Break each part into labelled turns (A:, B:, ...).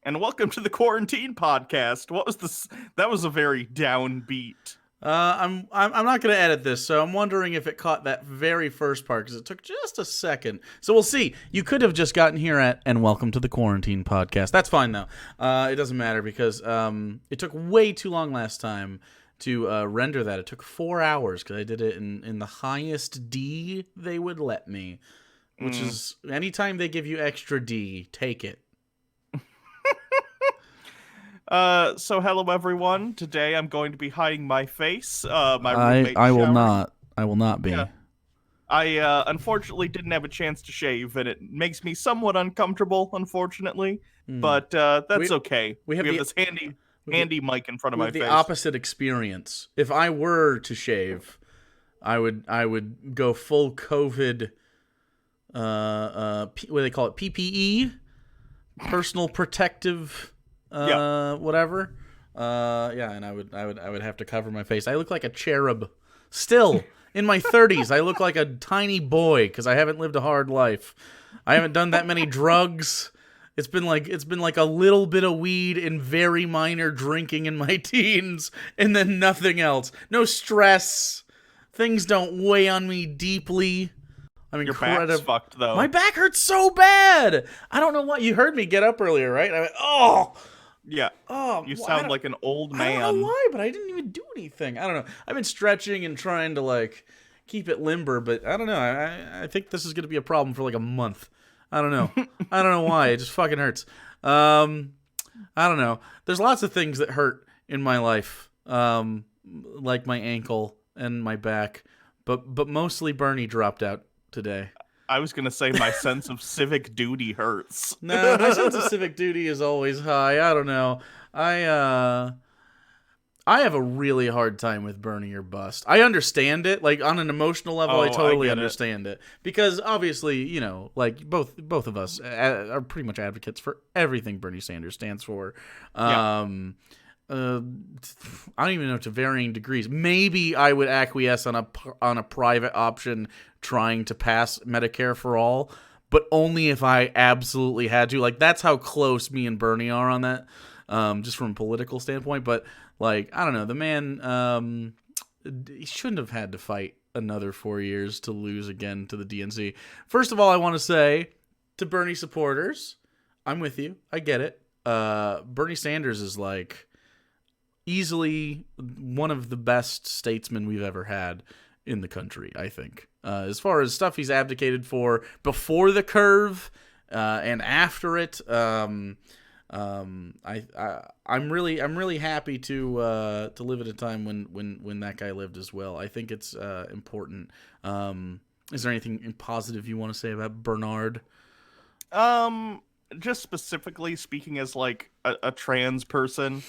A: and welcome to the Quarantine Podcast. What was this? That was a very downbeat.
B: I'm not going to edit this, so I'm wondering if it caught that very first part, because it took just a second. So we'll see. You could have just gotten here at, and welcome to the Quarantine Podcast. That's fine, though. It doesn't matter, because it took way too long last time to render that. It took 4 hours, because I did it in the highest D they would let me, which is anytime they give you extra D, take it.
A: So hello everyone. Today I'm going to be hiding my face. My roommate
B: I will
A: showering.
B: not. I will not be.
A: Yeah. I unfortunately didn't have a chance to shave, and it makes me somewhat uncomfortable, unfortunately. But that's okay.
B: We have
A: this handy mic in front of my
B: the
A: face.
B: opposite experience. If I were to shave, I would go full COVID. What do they call it? PPE, personal protective. Whatever. And I would have to cover my face. I look like a cherub. Still, in my 30s, I look like a tiny boy because I haven't lived a hard life. I haven't done that many drugs. It's been like a little bit of weed and very minor drinking in my teens, and then nothing else. No stress. Things don't weigh on me deeply. I'm incredible.
A: Your back's fucked, though.
B: My back hurts so bad. I don't know why. You heard me get up earlier, right? I went, oh.
A: Yeah.
B: Oh,
A: you sound like an old man.
B: I don't know why, but I didn't even do anything. I don't know. I've been stretching and trying to keep it limber, but I don't know. I think this is going to be a problem for a month. I don't know. I don't know why. It just fucking hurts. I don't know. There's lots of things that hurt in my life, like my ankle and my back, but mostly Bernie dropped out today.
A: I was going to say my sense of civic duty hurts.
B: No, my sense of civic duty is always high. I don't know. I have a really hard time with burning your bust. I understand it. On an emotional level, I totally understand it. Because obviously, both of us are pretty much advocates for everything Bernie Sanders stands for. I don't even know, to varying degrees. Maybe I would acquiesce on a private option trying to pass Medicare for all, but only if I absolutely had to. That's how close me and Bernie are on that, just from a political standpoint. But I don't know, the man, he shouldn't have had to fight another 4 years to lose again to the DNC. First of all, I want to say to Bernie supporters, I'm with you. I get it. Bernie Sanders is easily one of the best statesmen we've ever had in the country, I think. As far as stuff he's advocated for before the curve and after it, I'm really happy to live at a time when that guy lived as well. I think it's important. Is there anything positive you want to say about Bernard?
A: Just specifically speaking as a trans person,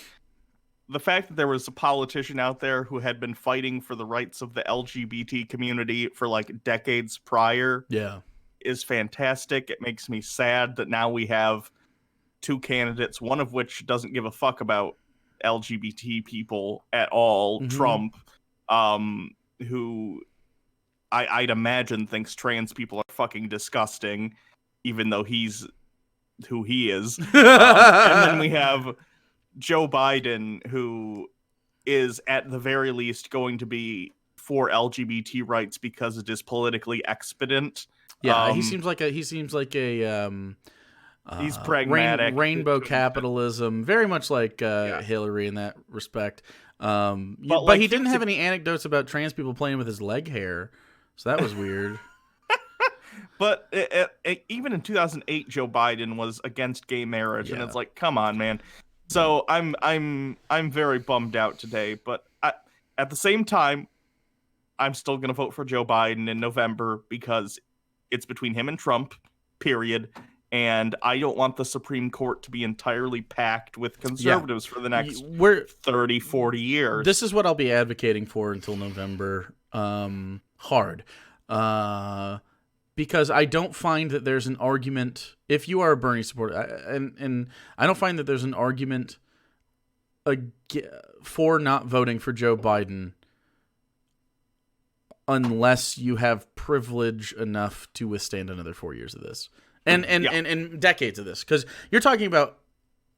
A: the fact that there was a politician out there who had been fighting for the rights of the LGBT community for decades prior is fantastic. It makes me sad that now we have two candidates, one of which doesn't give a fuck about LGBT people at all, Trump, who I'd imagine thinks trans people are fucking disgusting, even though he's who he is. And then we have Joe Biden, who is at the very least going to be for LGBT rights because it is politically expedient.
B: Yeah, he seems like a he's
A: pragmatic,
B: rainbow capitalism, very much like Hillary in that respect. But he didn't have any anecdotes about trans people playing with his leg hair, so that was weird.
A: But even in 2008, Joe Biden was against gay marriage, and it's come on, man. So I'm very bummed out today, but at the same time, I'm still gonna vote for Joe Biden in November because it's between him and Trump, period. And I don't want the Supreme Court to be entirely packed with conservatives for the next 30, 40 years.
B: This is what I'll be advocating for until November. Hard. Because I don't find that there's an argument, if you are a Bernie supporter, and I don't find that there's an argument for not voting for Joe Biden unless you have privilege enough to withstand another 4 years of this. And decades of this. Because you're talking about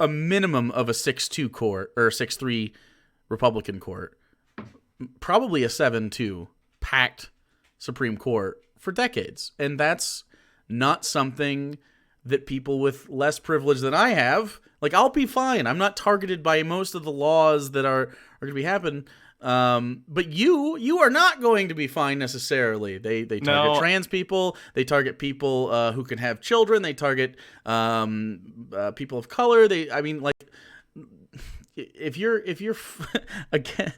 B: a minimum of a 6-2 court or 6-3 Republican court, probably a 7-2 packed Supreme Court for decades. And that's not something that people with less privilege than I have, like, I'll be fine. I'm not targeted by most of the laws that are going to be happening. But you are not going to be fine necessarily. They target trans people. They target people who can have children. They target people of color. If you're again,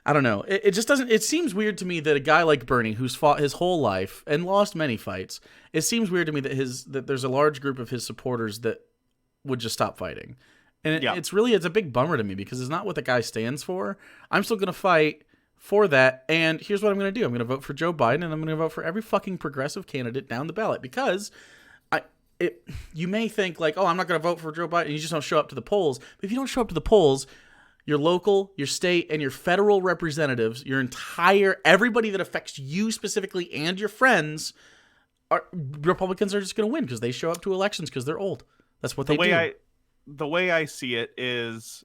B: I don't know. It just doesn't. It seems weird to me that a guy like Bernie, who's fought his whole life and lost many fights, it seems weird to me that there's a large group of his supporters that would just stop fighting. And it's a big bummer to me because it's not what the guy stands for. I'm still going to fight for that. And here's what I'm going to do. I'm going to vote for Joe Biden, and I'm going to vote for every fucking progressive candidate down the ballot because you may think like, oh, I'm not going to vote for Joe Biden, and you just don't show up to the polls. But if you don't show up to the polls, your local, your state, and your federal representatives, everybody that affects you specifically and your friends, Republicans are just going to win because they show up to elections because they're old. That's what they do.
A: The way I see it is,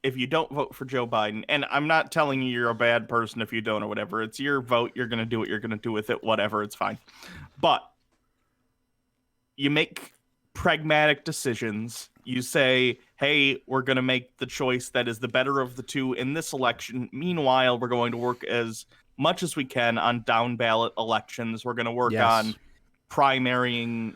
A: if you don't vote for Joe Biden, and I'm not telling you you're a bad person if you don't or whatever, it's your vote, you're going to do what you're going to do with it, whatever, it's fine. But you make pragmatic decisions. You say, hey, we're going to make the choice that is the better of the two in this election. Meanwhile, we're going to work as much as we can on down ballot elections. We're going to work on primarying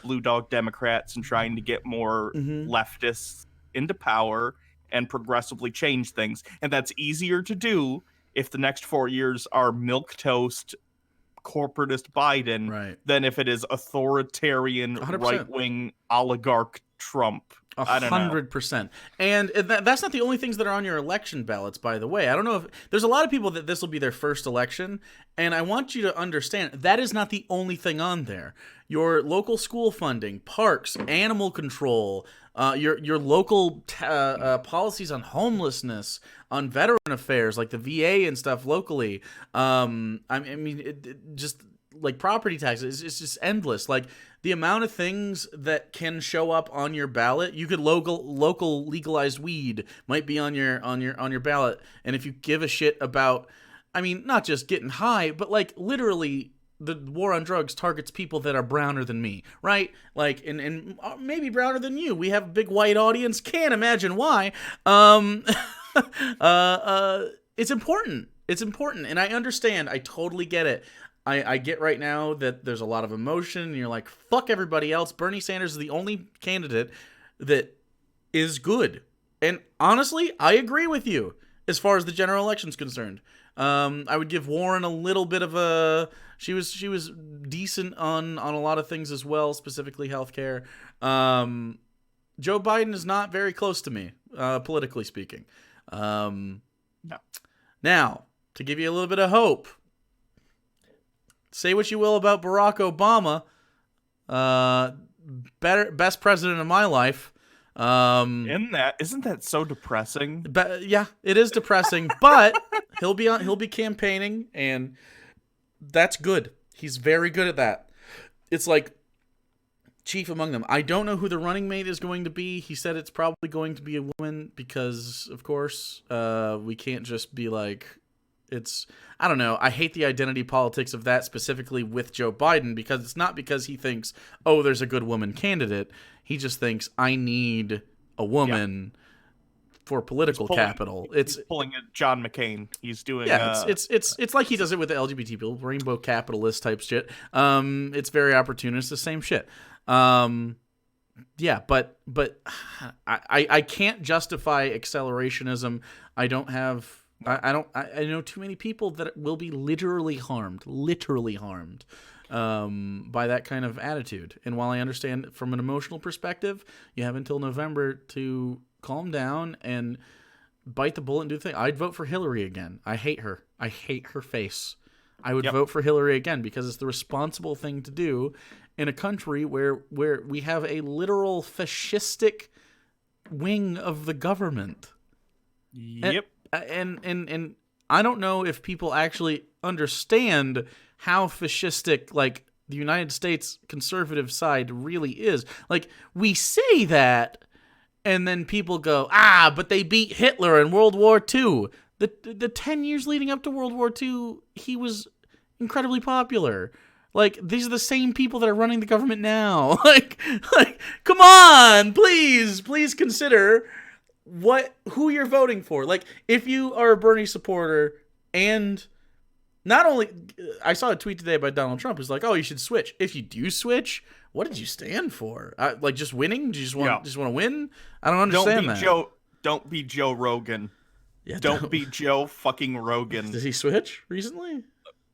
A: blue dog Democrats and trying to get more leftists into power and progressively change things. And that's easier to do if the next 4 years are milquetoast corporatist Biden than if it is authoritarian
B: 100%.
A: Right-wing oligarch Trump.
B: 100%. And that's not the only things that are on your election ballots, by the way. I don't know if there's a lot of people that this will be their first election, and I want you to understand that is not the only thing on there. Your local school funding, parks, animal control, your local policies on homelessness, on veteran affairs like the VA and stuff locally. Just like property taxes, it's just endless. Like the amount of things that can show up on your ballot. You could local legalized weed might be on your ballot, and if you give a shit about, not just getting high, but like literally. The war on drugs targets people that are browner than me, right? Like, and maybe browner than you. We have a big white audience. Can't imagine why. It's important. It's important, and I understand. I totally get it. I get right now that there's a lot of emotion, and you're like, fuck everybody else. Bernie Sanders is the only candidate that is good. And honestly, I agree with you as far as the general election's concerned. I would give Warren a little bit of a... She was decent on a lot of things as well, specifically healthcare. Joe Biden is not very close to me, politically speaking.
A: No.
B: Now, to give you a little bit of hope, say what you will about Barack Obama, best president of my life.
A: Isn't that so depressing?
B: Yeah, it is depressing, but he'll be campaigning, and that's good. He's very good at that. It's like chief among them. I don't know who the running mate is going to be. He said it's probably going to be a woman because, of course, we can't just be like, I don't know. I hate the identity politics of that specifically with Joe Biden because it's not because he thinks, oh, there's a good woman candidate. He just thinks I need a woman for political capital. He's
A: pulling a John McCain. He's doing
B: it's like he does it with the LGBT people, rainbow capitalist type shit. It's very opportunist, the same shit. Yeah, but I can't justify accelerationism. I know too many people that will be literally harmed by that kind of attitude. And while I understand from an emotional perspective, you have until November to calm down and bite the bullet and do the thing. I'd vote for Hillary again. I hate her. I hate her face. I would vote for Hillary again because it's the responsible thing to do in a country where we have a literal fascistic wing of the government.
A: Yep.
B: And I don't know if people actually understand how fascistic, like, the United States conservative side really is. Like, we say that, And then people go, but they beat Hitler in World War II. The 10 years leading up to World War II, he was incredibly popular. Like, these are the same people that are running the government now. like, come on, please consider who you're voting for. Like, if you are a Bernie supporter, and not only, I saw a tweet today by Donald Trump who's like, oh, you should switch. If you do switch, what did you stand for? Like, just winning? Do you just want to win? I don't understand that.
A: Don't be Joe Rogan.
B: Yeah,
A: don't be Joe fucking Rogan.
B: Did he switch recently?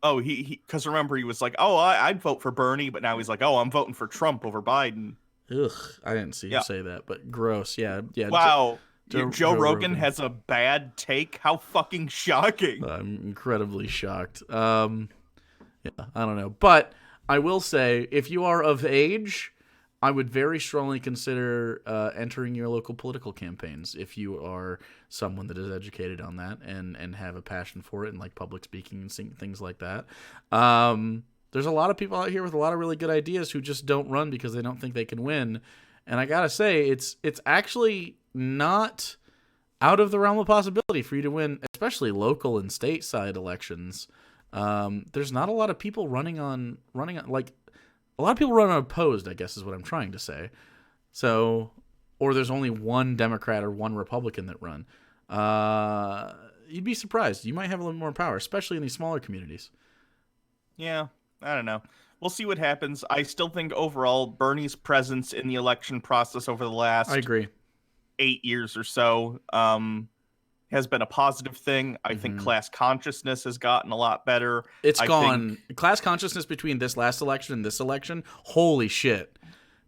A: Oh, he because remember he was like, oh, I'd vote for Bernie, but now he's like, oh, I'm voting for Trump over Biden.
B: Ugh, I didn't see him say that, but gross. Yeah.
A: Wow, Joe Rogan has a bad take. How fucking shocking!
B: I'm incredibly shocked. Yeah, I don't know, but I will say, if you are of age, I would very strongly consider entering your local political campaigns if you are someone that is educated on that and have a passion for it and like public speaking and things like that. There's a lot of people out here with a lot of really good ideas who just don't run because they don't think they can win. And I gotta say, it's actually not out of the realm of possibility for you to win, especially local and stateside elections. There's not a lot of people running on like. A lot of people run unopposed, I guess is what I'm trying to say. So, or there's only one Democrat or one Republican that run. You'd be surprised. You might have a little more power, especially in these smaller communities.
A: Yeah, I don't know. We'll see what happens. I still think overall Bernie's presence in the election process over the last
B: I agree.
A: 8 years or so has been a positive thing. I think class consciousness has gotten a lot better.
B: It's gone. Class consciousness between this last election and this election, holy shit.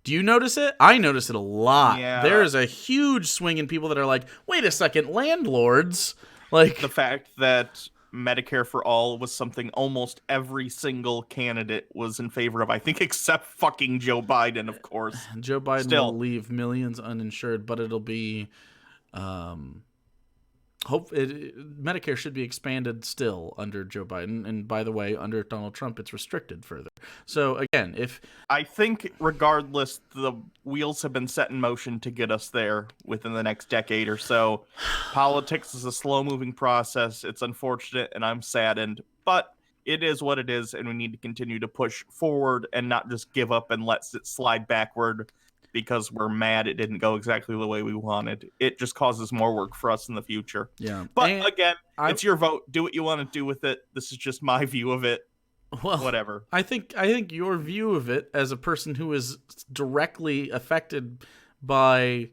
B: Do you notice it? I notice it a lot.
A: Yeah.
B: There is a huge swing in people that are like, wait a second, landlords. Like,
A: the fact that Medicare for all was something almost every single candidate was in favor of, I think, except fucking Joe Biden, of course.
B: Joe Biden will leave millions uninsured, but it'll be... Medicare should be expanded still under Joe Biden, and by the way, under Donald Trump, it's restricted further. So again,
A: I think regardless, the wheels have been set in motion to get us there within the next decade or so. Politics is a slow-moving process. It's unfortunate, and I'm saddened, but it is what it is, and we need to continue to push forward and not just give up and let it slide backward because we're mad it didn't go exactly the way we wanted. It just causes more work for us in the future.
B: Yeah.
A: But again, it's your vote. Do what you want to do with it. This is just my view of it.
B: Well,
A: whatever.
B: I think your view of it as a person who is directly affected by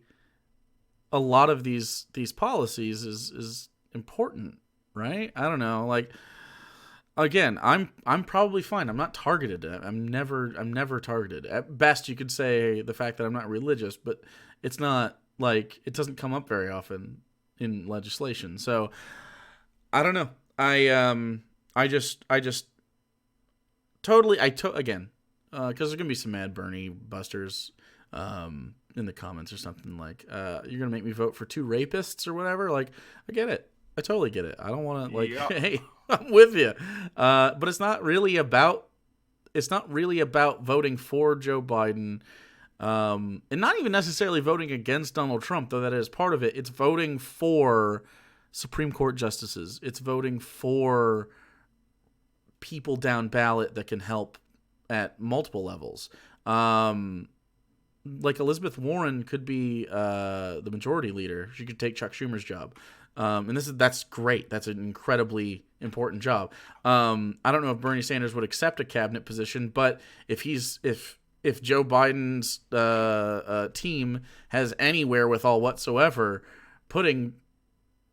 B: a lot of these policies is important, right? I don't know. Like, again, I'm probably fine. I'm not targeted. I'm never targeted. At best, you could say the fact that I'm not religious, but it's not like it doesn't come up very often in legislation. So I don't know. I just totally again because there's gonna be some mad Bernie busters in the comments or something like you're gonna make me vote for 2 rapists or whatever. Like, I get it. I totally get it. I don't want to hey. I'm with you, but it's not really about voting for Joe Biden, and not even necessarily voting against Donald Trump, though that is part of it. It's voting for Supreme Court justices. It's voting for people down ballot that can help at multiple levels. Like Elizabeth Warren could be the majority leader. She could take Chuck Schumer's job. And that's great. That's an incredibly important job. I don't know if Bernie Sanders would accept a cabinet position, but if Joe Biden's team has any wherewithal whatsoever, putting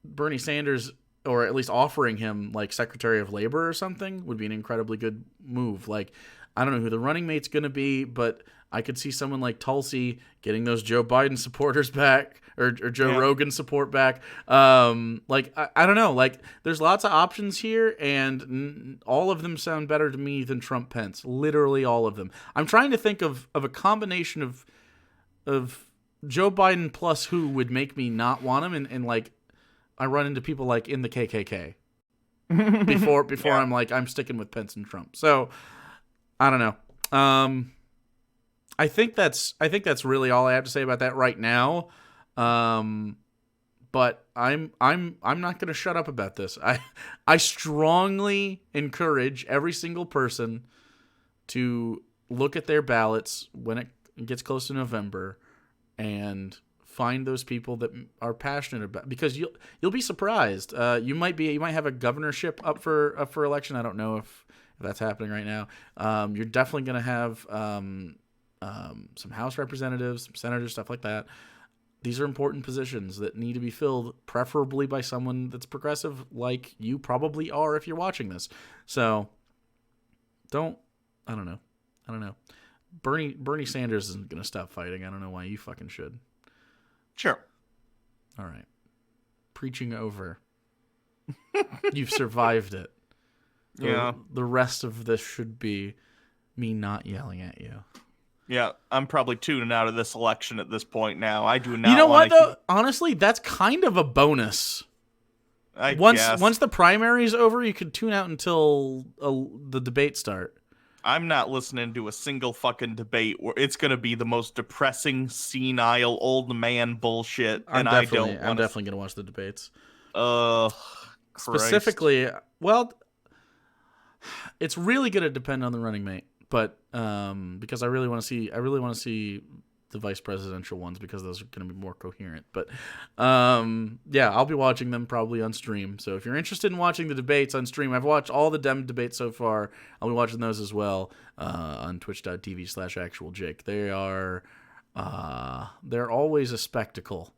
B: Bernie Sanders, or at least offering him like Secretary of Labor or something, would be an incredibly good move. Like, I don't know who the running mate's going to be, but I could see someone like Tulsi getting those Joe Biden supporters back, or Joe Rogan support back. Like, I don't know. Like, there's lots of options here, and all of them sound better to me than Trump Pence. Literally all of them. I'm trying to think of a combination of Joe Biden plus who would make me not want him, and like, I run into people like in the KKK before I'm like, I'm sticking with Pence and Trump. So I don't know. I think that's really all I have to say about that right now. But I'm not going to shut up about this. I strongly encourage every single person to look at their ballots when it gets close to November and find those people that are passionate about, because you'll be surprised. You might have a governorship up for election. I don't know if that's happening right now. You're definitely going to have some House representatives, some senators, stuff like that. These are important positions that need to be filled, preferably by someone that's progressive, like you probably are if you're watching this. So, I don't know. Bernie Sanders isn't going to stop fighting. I don't know why you fucking should.
A: Sure.
B: All right. Preaching over. You've survived it.
A: Yeah.
B: The rest of this should be me not yelling at you.
A: Yeah, I'm probably tuning out of this election at this point now. I do not.
B: You know what, though? Honestly, that's kind of a bonus. Once the primary's over, you could tune out until the debates start.
A: I'm not listening to a single fucking debate where it's going to be the most depressing, senile, old man bullshit.
B: I'm definitely going to watch the debates.
A: Specifically,
B: well, it's really going to depend on the running mate. But because I really want to see the vice presidential ones, because those are going to be more coherent. But yeah, I'll be watching them probably on stream. So if you're interested in watching the debates on stream, I've watched all the Dem debates so far. I'll be watching those as well on twitch.tv/actualjake. They're always a spectacle.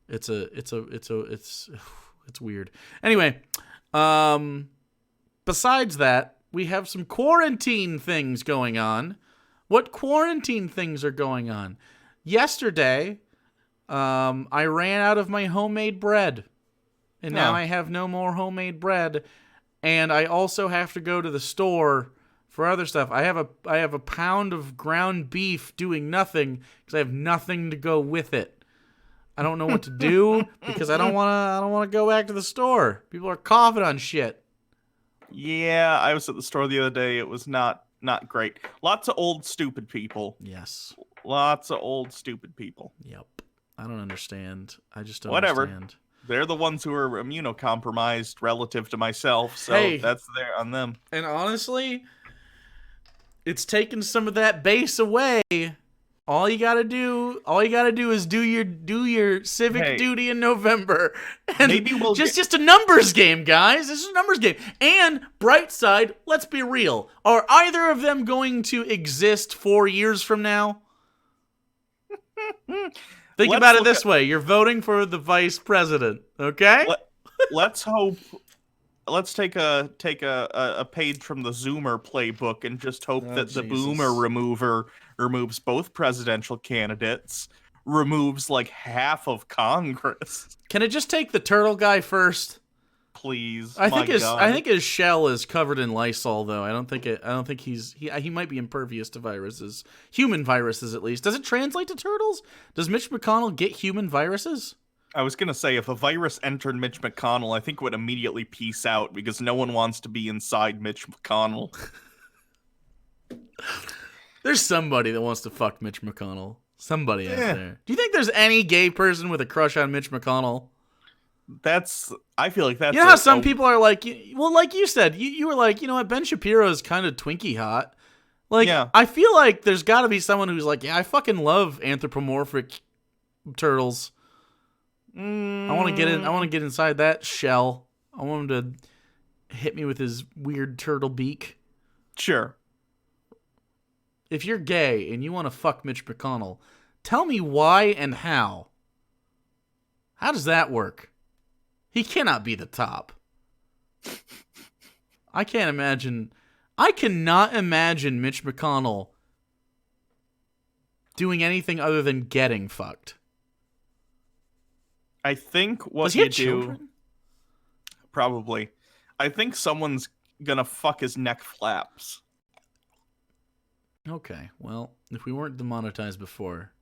B: It's weird. Anyway, besides that, we have some quarantine things going on. What quarantine things are going on? Yesterday, I ran out of my homemade bread. And now I have no more homemade bread. And I also have to go to the store for other stuff. I have a pound of ground beef doing nothing because I have nothing to go with it. I don't know what to do because I don't want to go back to the store. People are coughing on shit.
A: Yeah, I was at the store the other day. It was not great. Lots of old, stupid people.
B: Yes.
A: Lots of old, stupid people.
B: Yep. I don't understand. I just don't
A: understand.
B: Whatever.
A: They're the ones who are immunocompromised relative to myself, so that's there on them.
B: And honestly, it's taken some of that base away. All you gotta do is do your civic duty in November. And maybe just a numbers game, guys. This is a numbers game. And bright side, let's be real. Are either of them going to exist 4 years from now? Think about it this way. You're voting for the vice president, okay?
A: Let's hope. Let's take a page from the Zoomer playbook and just hope that the Boomer remover removes both presidential candidates, removes like half of Congress.
B: Can it just take the turtle guy first?
A: Please.
B: I think his shell is covered in Lysol though. I don't think he might be impervious to viruses. Human viruses at least. Does it translate to turtles? Does Mitch McConnell get human viruses?
A: I was going to say, if a virus entered Mitch McConnell, I think it would immediately peace out because no one wants to be inside Mitch McConnell.
B: There's somebody that wants to fuck Mitch McConnell. Somebody out there. Do you think there's any gay person with a crush on Mitch McConnell?
A: I feel like that's...
B: You know how some people are like... Well, like you said, you were like, you know what, Ben Shapiro is kind of Twinkie hot. Like, I feel like there's got to be someone who's like, yeah, I fucking love anthropomorphic turtles. I want to get inside that shell. I want him to hit me with his weird turtle beak.
A: Sure.
B: If you're gay and you want to fuck Mitch McConnell, tell me why and how. How does that work? He cannot be the top. I cannot imagine Mitch McConnell doing anything other than getting fucked.
A: I think what you do... Probably. I think someone's gonna fuck his neck flaps.
B: Okay, well, if we weren't demonetized before,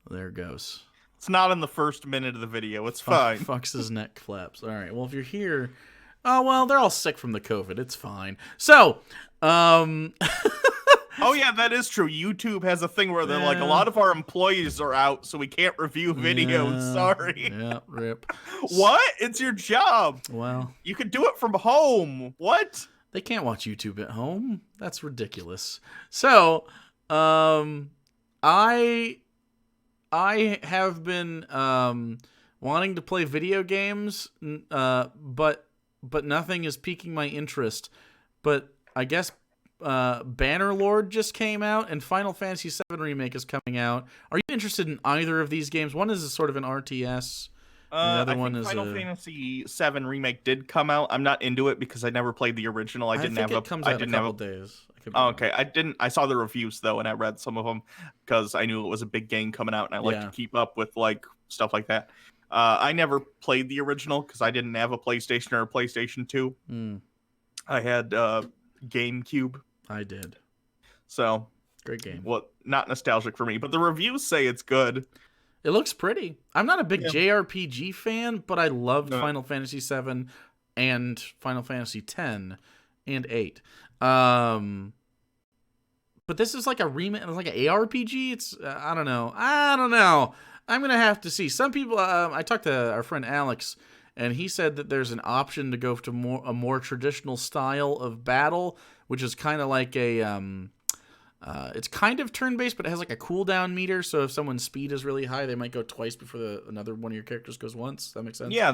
B: there it goes.
A: It's not in the first minute of the video. It's fine.
B: Fucks his neck flaps. All right, well, if you're here... Oh, well, they're all sick from the COVID. It's fine. So,
A: Oh yeah, that is true. YouTube has a thing where they're like, a
B: Yeah.
A: lot of our employees are out, so we can't review videos.
B: Yeah,
A: Sorry.
B: yeah, rip.
A: What? It's your job.
B: Well,
A: You could do it from home. What?
B: they can't watch YouTube at home. That's ridiculous. So, I have been wanting to play video games, but nothing is piquing my interest. But I guess Bannerlord just came out, and Final Fantasy VII Remake is coming out. Are you interested in either of these games? One is a sort of an RTS. The other
A: I
B: one
A: think
B: is
A: Final Fantasy VII Remake did come out. I'm not into it because I never played the original. I didn't
B: think
A: have
B: it comes out in a couple days.
A: Oh, okay. I saw the reviews though, and I read some of them because I knew it was a big game coming out, and I like to keep up with like stuff like that. I never played the original because I didn't have a PlayStation or a PlayStation 2. I had GameCube.
B: I did.
A: So
B: great game.
A: Well, not nostalgic for me, but the reviews say it's good.
B: It looks pretty. I'm not a big JRPG fan, but I loved Final Fantasy VII and Final Fantasy X and 8. But this is like a remake, like an ARPG. It's I don't know. I'm gonna have to see. Some people. I talked to our friend Alex, and he said that there's an option to go to a more traditional style of battle, which is kind of like a it's kind of turn-based, but it has like a cooldown meter. So if someone's speed is really high, they might go twice before another one of your characters goes once. That makes sense.
A: Yeah,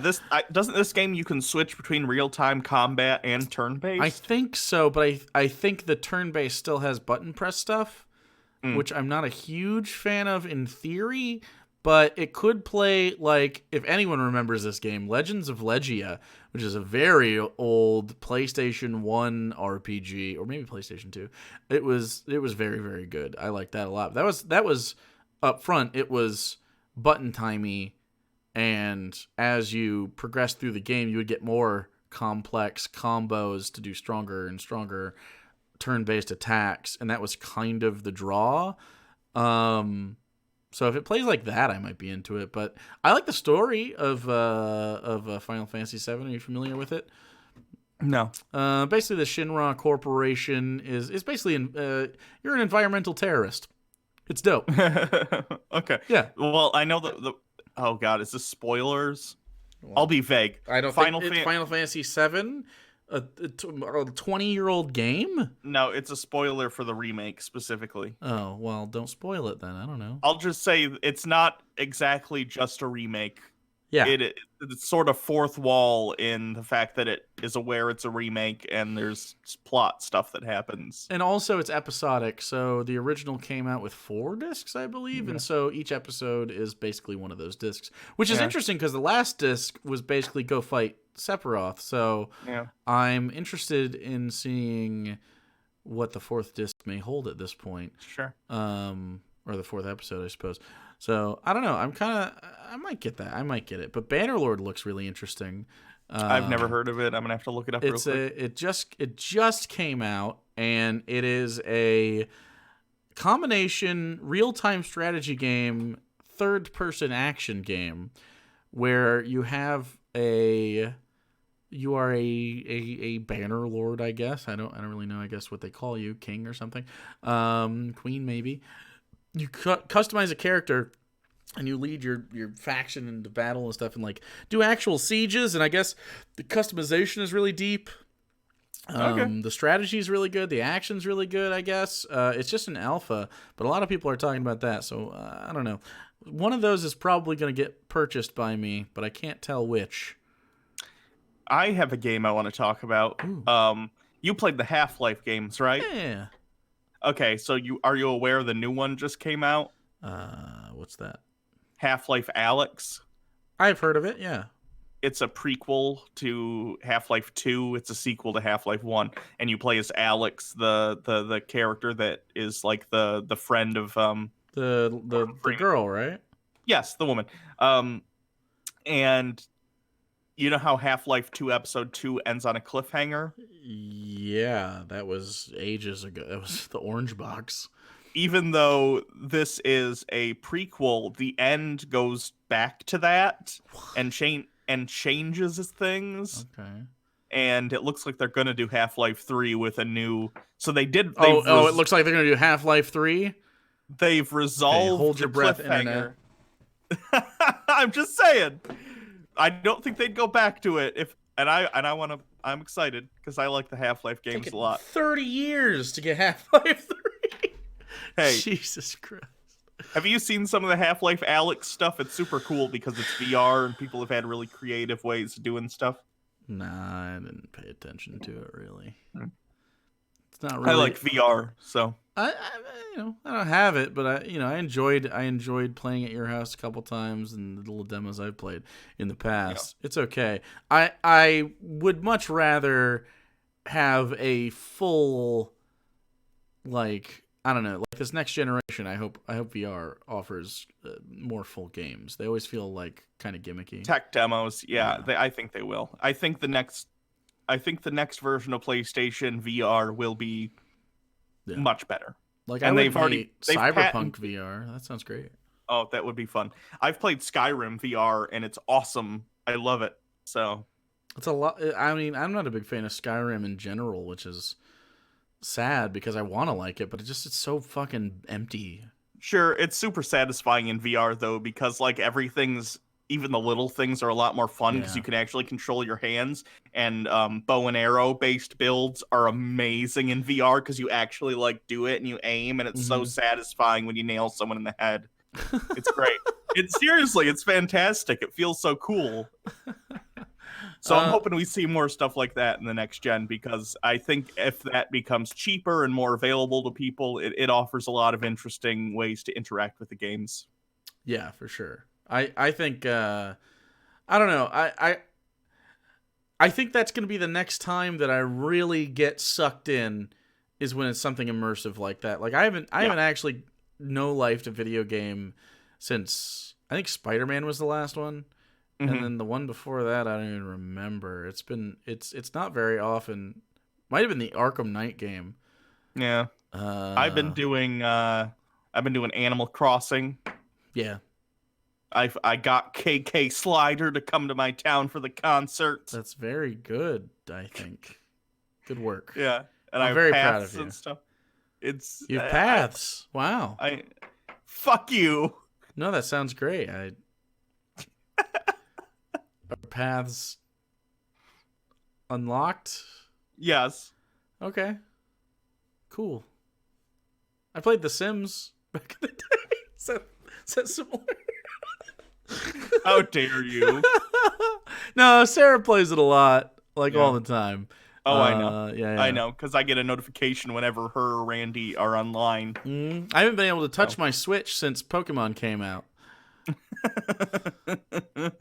A: doesn't this game you can switch between real-time combat and turn-based?
B: I think so, but I think the turn-based still has button press stuff, which I'm not a huge fan of in theory. But it could play like, if anyone remembers this game, Legends of Legia, which is a very old PlayStation 1 RPG, or maybe PlayStation 2. It was very, very good. I liked that a lot. That was up front. It was button timey, and as you progress through the game, you would get more complex combos to do stronger and stronger turn-based attacks, and that was kind of the draw. So if it plays like that, I might be into it. But I like the story of Final Fantasy VII. Are you familiar with it?
A: No.
B: Basically, the Shinra Corporation is basically you're an environmental terrorist. It's dope.
A: Okay.
B: Yeah.
A: Well, I know the oh god, is this spoilers? Well, I'll be vague.
B: I don't think it's Final Fantasy VII. A 20-year-old game?
A: No, it's a spoiler for the remake specifically.
B: Oh, well, don't spoil it then. I don't know.
A: I'll just say it's not exactly just a remake.
B: Yeah.
A: It's sort of fourth wall in the fact that it is aware it's a remake and there's plot stuff that happens.
B: And also it's episodic, so the original came out with 4 discs, I believe, and so each episode is basically one of those discs, which is interesting because the last disc was basically go fight Sephiroth, so I'm interested in seeing what the 4th disc may hold at this point.
A: Sure.
B: Or the 4th episode, I suppose. So, I don't know. I might get that. I might get it. But Bannerlord looks really interesting.
A: I've never heard of it. I'm going to have to look it up real quick.
B: It just came out, and it is a combination real-time strategy game, third-person action game, where you have you are a banner lord, I guess. I don't really know, I guess, what they call you, king or something. Queen, maybe. You customize a character, and you lead your faction into battle and stuff, and like do actual sieges. And I guess the customization is really deep. The strategy is really good. The action's really good, I guess. It's just an alpha, but a lot of people are talking about that. So I don't know. One of those is probably going to get purchased by me, but I can't tell which.
A: I have a game I want to talk about. Ooh. You played the Half-Life games, right?
B: Yeah.
A: Okay, so are you aware the new one just came out?
B: What's that?
A: Half-Life Alyx.
B: I've heard of it, yeah.
A: It's a prequel to Half-Life 2. It's a sequel to Half-Life 1, and you play as Alyx, the character that is like the friend of
B: the girl, right?
A: Yes, the woman. And you know how Half-Life 2 Episode 2 ends on a cliffhanger?
B: Yeah, that was ages ago. That was the orange box.
A: Even though this is a prequel, the end goes back to that and changes things.
B: Okay.
A: and it looks like they're gonna do Half-Life 3 with a new. So they did.
B: It looks like they're gonna do Half-Life 3.
A: They've resolved
B: hold your
A: the
B: breath,
A: cliffhanger. I'm just saying. I don't think they'd go back to it I'm excited because I like the Half-Life games a lot.
B: 30 years to get Half-Life 3.
A: Hey,
B: Jesus Christ.
A: Have you seen some of the Half-Life Alyx stuff? It's super cool because it's VR and people have had really creative ways of doing stuff.
B: Nah, I didn't pay attention to it really. It's not really.
A: I like VR, so
B: I don't have it, but I enjoyed playing at your house a couple times and the little demos I've played in the past. Yeah. It's okay. I would much rather have a full, like, I don't know, like this next generation. I hope VR offers more full games. They always feel like kind of gimmicky.
A: Tech demos, yeah. I think they will. I think the next version of PlayStation VR will be much better.
B: Like, and they've Cyberpunk VR. That sounds great.
A: Oh, that would be fun. I've played Skyrim VR and it's awesome. I love it. So
B: it's a lot. I mean, I'm not a big fan of Skyrim in general, which is sad because I want to like it, but it's so fucking empty.
A: Sure, it's super satisfying in VR though, because like even the little things are a lot more fun because you can actually control your hands, and bow and arrow based builds are amazing in VR because you actually like do it and you aim, and it's so satisfying when you nail someone in the head. It's great. It's fantastic. It feels so cool. So I'm hoping we see more stuff like that in the next gen, because I think if that becomes cheaper and more available to people, it offers a lot of interesting ways to interact with the games.
B: Yeah, for sure. I think I don't know. I think that's going to be the next time that I really get sucked in, is when it's something immersive like that. Like I haven't actually no-lifed a video game since I think Spider-Man was the last one. Mm-hmm. And then the one before that, I don't even remember. It's not very often. Might have been the Arkham Knight game.
A: Yeah. I've been doing Animal Crossing.
B: Yeah.
A: I got KK Slider to come to my town for the concert.
B: That's very good, I think. Good work.
A: Yeah. And
B: I'm very proud of you.
A: And stuff.
B: You have paths. Wow.
A: Fuck you.
B: No, that sounds great. Are paths unlocked?
A: Yes.
B: Okay. Cool. I played The Sims back in the day. Is that similar?
A: How dare you?
B: No, Sarah plays it a lot, all the time.
A: Oh, I know.
B: Yeah.
A: I know, because I get a notification whenever her or Randy are online.
B: I haven't been able to touch my Switch since Pokemon came out.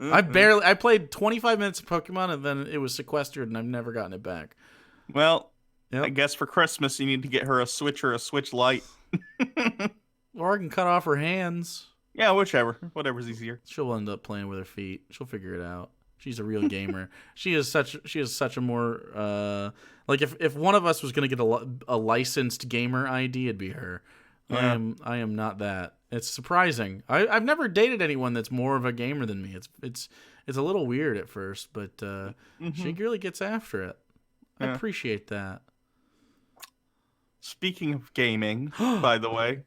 B: I played 25 minutes of Pokemon and then it was sequestered and I've never gotten it back.
A: Well, I guess for Christmas you need to get her a Switch or a Switch Lite.
B: Or I can cut off her hands.
A: Yeah, whatever's easier.
B: She'll end up playing with her feet. She'll figure it out. She's a real gamer. She is such a more like if one of us was going to get a licensed gamer ID, it'd be her. Yeah. I am not that. It's surprising. I've never dated anyone that's more of a gamer than me. It's a little weird at first, but she really gets after it. I appreciate that.
A: Speaking of gaming, by the way,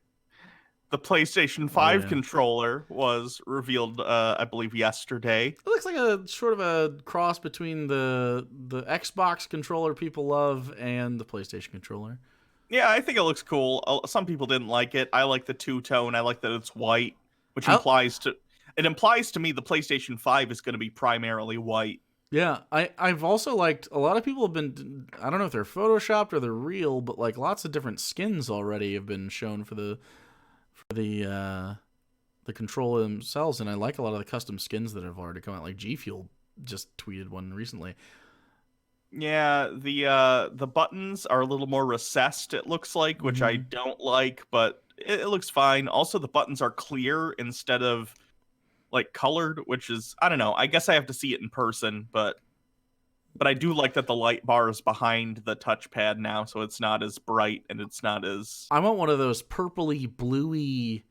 A: the PlayStation 5 controller was revealed, I believe, yesterday. It
B: looks like a sort of a cross between the Xbox controller people love and the PlayStation controller.
A: Yeah, I think it looks cool. Some people didn't like it. I like the two-tone. I like that it's white, which implies to me the PlayStation 5 is going to be primarily white.
B: Yeah, I've also liked, a lot of people have been, I don't know if they're photoshopped or they're real, but like lots of different skins already have been shown for the controller themselves, and I like a lot of the custom skins that have already come out. Like G Fuel just tweeted one recently.
A: Yeah, the buttons are a little more recessed, it looks like, which I don't like, but it looks fine. Also, the buttons are clear instead of like colored, which is, I don't know. I guess I have to see it in person, but I do like that the light bar is behind the touchpad now, so it's not as bright and it's not as...
B: I want one of those purpley, bluey,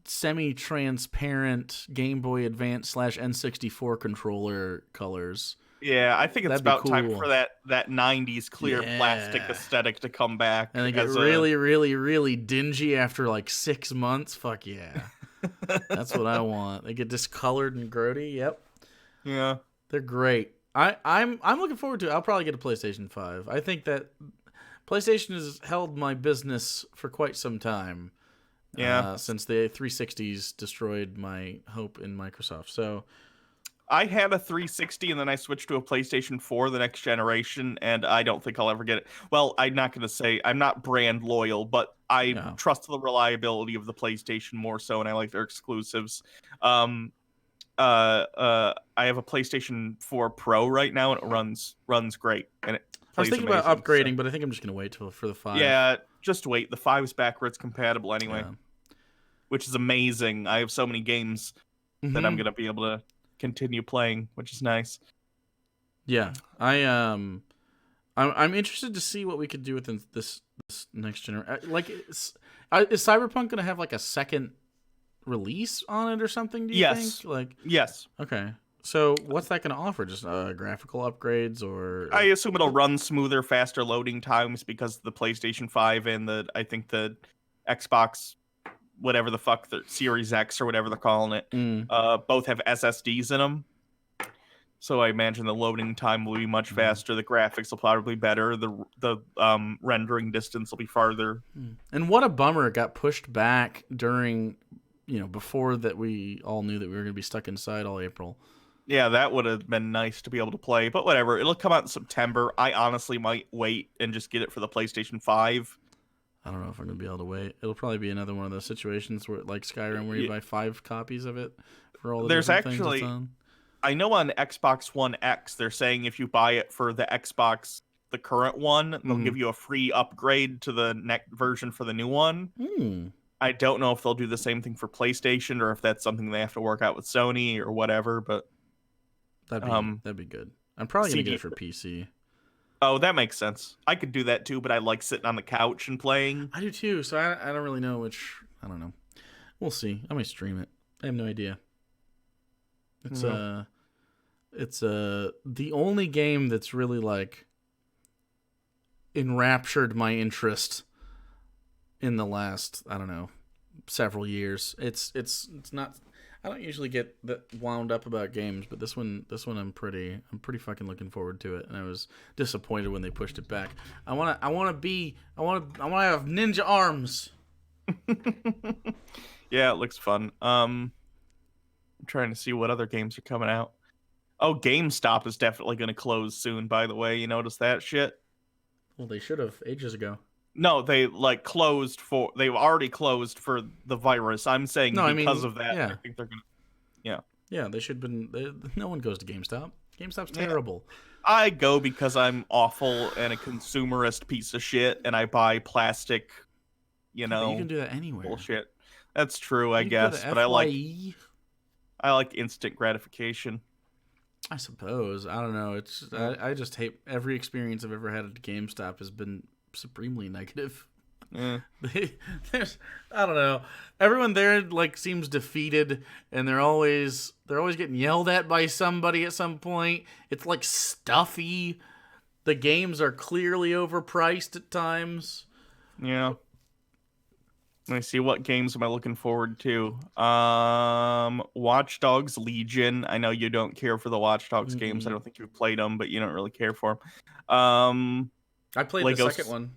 B: semi-transparent Game Boy Advance / N64 controller colors.
A: Yeah, I think it's
B: That'd be
A: about time
B: cool.
A: for that 90s clear plastic
B: Yeah.
A: aesthetic to come back.
B: And they get really, really, really dingy after like 6 months. Fuck yeah. That's what I want. They get discolored and grody. Yep.
A: Yeah.
B: They're great. I'm looking forward to it. I'll probably get a PlayStation 5. I think that PlayStation has held my business for quite some time.
A: Yeah.
B: Since the 360s destroyed my hope in Microsoft. So
A: I had a 360 and then I switched to a PlayStation 4 the next generation, and I don't think I'll ever get it. Well, I'm not going to say I'm not brand loyal, but I
B: yeah.
A: trust the reliability of the PlayStation more so, and I like their exclusives. I have a PlayStation 4 Pro right now, and it runs great, and it
B: I was
A: plays
B: thinking
A: amazing.
B: about upgrading, but I think I'm just gonna wait for the 5.
A: Yeah, just wait. The 5 is backwards compatible anyway,
B: Yeah.
A: which is amazing. I have so many games that I'm gonna be able to continue playing, which is nice.
B: Yeah, I'm interested to see what we could do with this next generation. Like, is Cyberpunk gonna have like a second release on it or something? Do you think? Like,
A: yes.
B: Okay. So what's that going to offer? Just graphical upgrades, or
A: I assume it'll run smoother, faster loading times because the PlayStation 5 and I think the Xbox, whatever the fuck, the Series X or whatever they're calling it, both have SSDs in them. So I imagine the loading time will be much faster. The graphics will probably be better. The rendering distance will be farther.
B: And what a bummer it got pushed back during, before that we all knew that we were going to be stuck inside all April.
A: Yeah, that would have been nice to be able to play, but whatever. It'll come out in September. I honestly might wait and just get it for the PlayStation 5.
B: I don't know if I'm going to be able to wait. It'll probably be another one of those situations where, like Skyrim, where you buy 5 copies of it for all the different things it's on.
A: I know on Xbox One X, they're saying if you buy it for the Xbox, the current one, they'll give you a free upgrade to the next version for the new one. I don't know if they'll do the same thing for PlayStation or if that's something they have to work out with Sony or whatever, but
B: that'd be good. I'm probably going to get it for PC.
A: Oh, that makes sense. I could do that too, but I like sitting on the couch and playing.
B: I do too, so I don't really know which. I don't know. We'll see. I might stream it. I have no idea. It's the only game that's really like enraptured my interest in the last, I don't know, several years. It's not. I don't usually get that wound up about games, but this one I'm pretty fucking looking forward to it. And I was disappointed when they pushed it back. I want to have ninja arms.
A: Yeah, it looks fun. I'm trying to see what other games are coming out. Oh, GameStop is definitely going to close soon, by the way. You notice that shit?
B: Well, they should have ages ago.
A: No, they've already closed for the virus. I'm saying because of that, I think they're going to,
B: Yeah, they should have been, no one goes to GameStop. GameStop's terrible.
A: I go because I'm awful and a consumerist piece of shit, and I buy plastic,
B: But you can do that anywhere.
A: Bullshit. That's true, I guess, but I like instant gratification.
B: I suppose. I don't know. It's I just hate every experience I've ever had at GameStop has been supremely negative.
A: Yeah.
B: I don't know. Everyone there like seems defeated, and they're always getting yelled at by somebody at some point. It's like stuffy. The games are clearly overpriced at times.
A: Yeah. Let me see, what games am I looking forward to? Watch Dogs Legion. I know you don't care for the Watch Dogs games. I don't think you've played them, but you don't really care for them.
B: I played the second one.